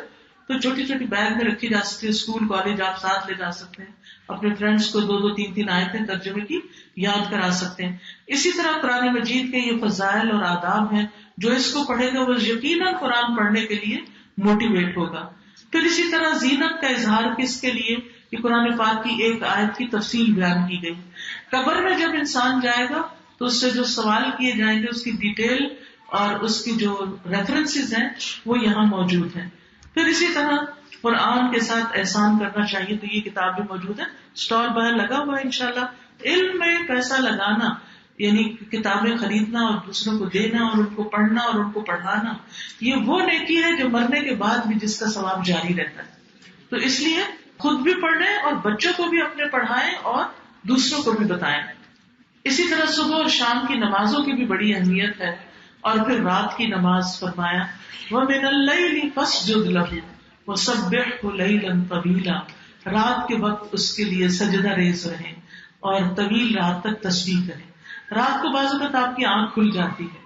تو چھوٹی چھوٹی بیگ میں رکھی جا سکتی ہے، اسکول کالج آپ ساتھ لے جا سکتے ہیں، اپنے فرینڈس کو 2 3 آیتیں ترجمے کی یاد کرا سکتے ہیں. اسی طرح قرآن مجید کے یہ فضائل اور آداب ہیں، جو اس کو پڑھے گا وہ یقیناً قرآن پڑھنے کے لیے موٹیویٹ ہوگا. پھر اسی طرح زینت کا اظہار کس کے لیے، کہ قرآن پاک کی ایک آیت کی تفصیل بیان کی گئی. قبر میں جب انسان جائے گا تو اس سے جو سوال کیے جائیں گے اس کی ڈیٹیل اور اس کی جو ریفرنسز ہیں وہ یہاں موجود ہیں. پھر اسی طرح قرآن کے ساتھ احسان کرنا چاہیے، تو یہ کتاب بھی موجود ہے، اسٹال باہر لگا ہوا ہے. انشاءاللہ علم میں پیسہ لگانا یعنی کتابیں خریدنا اور دوسروں کو دینا اور ان کو پڑھنا اور ان کو پڑھانا، یہ وہ نیکی ہے جو مرنے کے بعد بھی جس کا ثواب جاری رہتا ہے. تو اس لیے خود بھی پڑھیں اور بچوں کو بھی اپنے پڑھائیں اور دوسروں کو بھی بتائیں. اسی طرح صبح اور شام کی نمازوں کی بھی بڑی اہمیت ہے. اور پھر رات کی نماز فرمایا وَمِنَ اللَّيْلِ فَاسْجُدْ لَهُ وَسَبِّحْهُ لَيْلًا طَوِيلًا. رات کے وقت اس کے لیے سجدہ ریز رہیں اور طویل رات تک تسبیح کریں. رات کو بعض اوقات آپ کی آنکھ کھل جاتی ہے،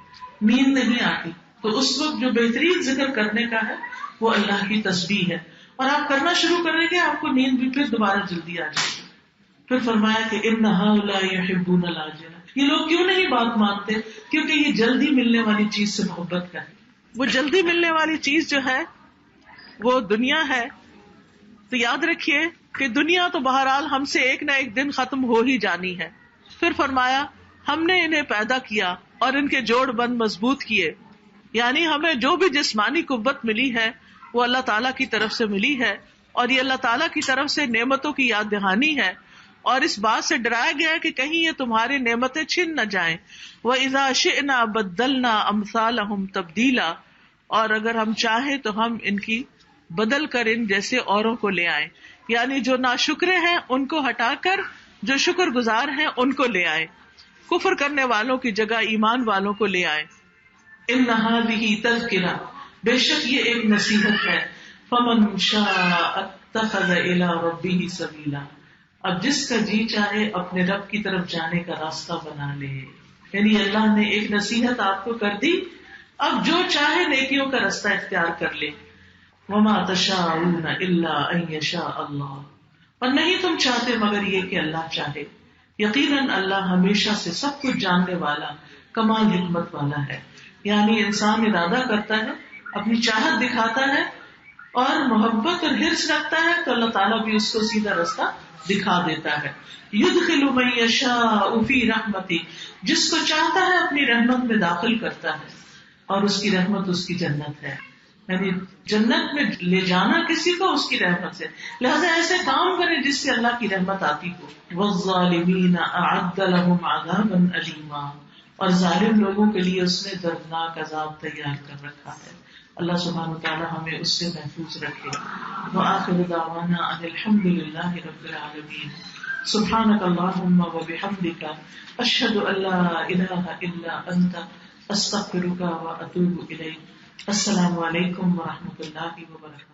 نیند نہیں آتی، تو اس وقت جو بہترین ذکر کرنے کا ہے وہ اللہ کی تسبیح ہے. اور آپ کرنا شروع کریں گے آپ کو نیند بھی پھر دوبارہ جلدی آ جائے گی. پھر فرمایا کہ اِنَّ هَؤُلَاءِ يُحِبُّونَ الْعَاجِلَةَ. یہ لوگ کیوں نہیں بات مانتے؟ کیونکہ یہ جلدی ملنے والی چیز سے محبت کریں. وہ جلدی ملنے والی چیز جو ہے وہ دنیا ہے. تو یاد رکھیے کہ دنیا تو بہرحال ہم سے ایک نہ ایک دن ختم ہو ہی جانی ہے. پھر فرمایا ہم نے انہیں پیدا کیا اور ان کے جوڑ بند مضبوط کیے. یعنی ہمیں جو بھی جسمانی قوت ملی ہے وہ اللہ تعالیٰ کی طرف سے ملی ہے، اور یہ اللہ تعالیٰ کی طرف سے نعمتوں کی یاد دہانی ہے. اور اس بات سے ڈرایا گیا ہے کہ کہیں یہ تمہاری نعمتیں چھن نہ جائیں. وَإِذَا شِئْنَا بَدَّلْنَا أَمْثَالَهُمْ تَبْدِيلًا. اور اگر ہم چاہیں تو ہم ان کی بدل کر ان جیسے اوروں کو لے آئیں. یعنی جو ناشکرے ہیں ان کو ہٹا کر جو شکر گزار ہیں ان کو لے آئیں، کفر کرنے والوں کی جگہ ایمان والوں کو لے آئیں. ان هذه تذکرہ، بے شک یہ ایک نصیحت ہے. فمن شاء اتخذ الى ربه سبیلا. اب جس کا جی چاہے اپنے رب کی طرف جانے کا راستہ بنا لے. یعنی اللہ نے ایک نصیحت آپ کو کر دی، اب جو چاہے نیکیوں کا راستہ اختیار کر لے. وما تشاءون الا ان یشاء اللہ. اور نہیں تم چاہتے مگر یہ کہ اللہ چاہے. یقیناً اللہ ہمیشہ سے سب کچھ جاننے والا، کمال حکمت والا ہے. یعنی انسان ارادہ کرتا ہے، اپنی چاہت دکھاتا ہے اور محبت اور حرص رکھتا ہے تو اللہ تعالیٰ بھی اس کو سیدھا راستہ دکھا دیتا ہے. یدخل من یشاء فی رحمتہ. جس کو چاہتا ہے اپنی رحمت میں داخل کرتا ہے، اور اس کی رحمت اس کی جنت ہے. یعنی جنت میں لے جانا کسی کو اس کی رحمت سے. لہذا ایسے کام کریں جس سے اللہ کی رحمت آتی ہو. والظالمین اعد لهم عذابا الیما. اور ظالم لوگوں کے لیے اس نے دردناک عذاب تیار کر رکھا ہے. اللہ سبحانہ وتعالی ہمیں اس سے محفوظ رکھے. وآخر دعوانا ان الحمد للہ رب العالمین. سبحانک اللہم وبحمدک اشہد ان لا الہ الا انت استغفرک و اتوب الیک. السلام علیکم و رحمۃ اللہ وبرکاتہ.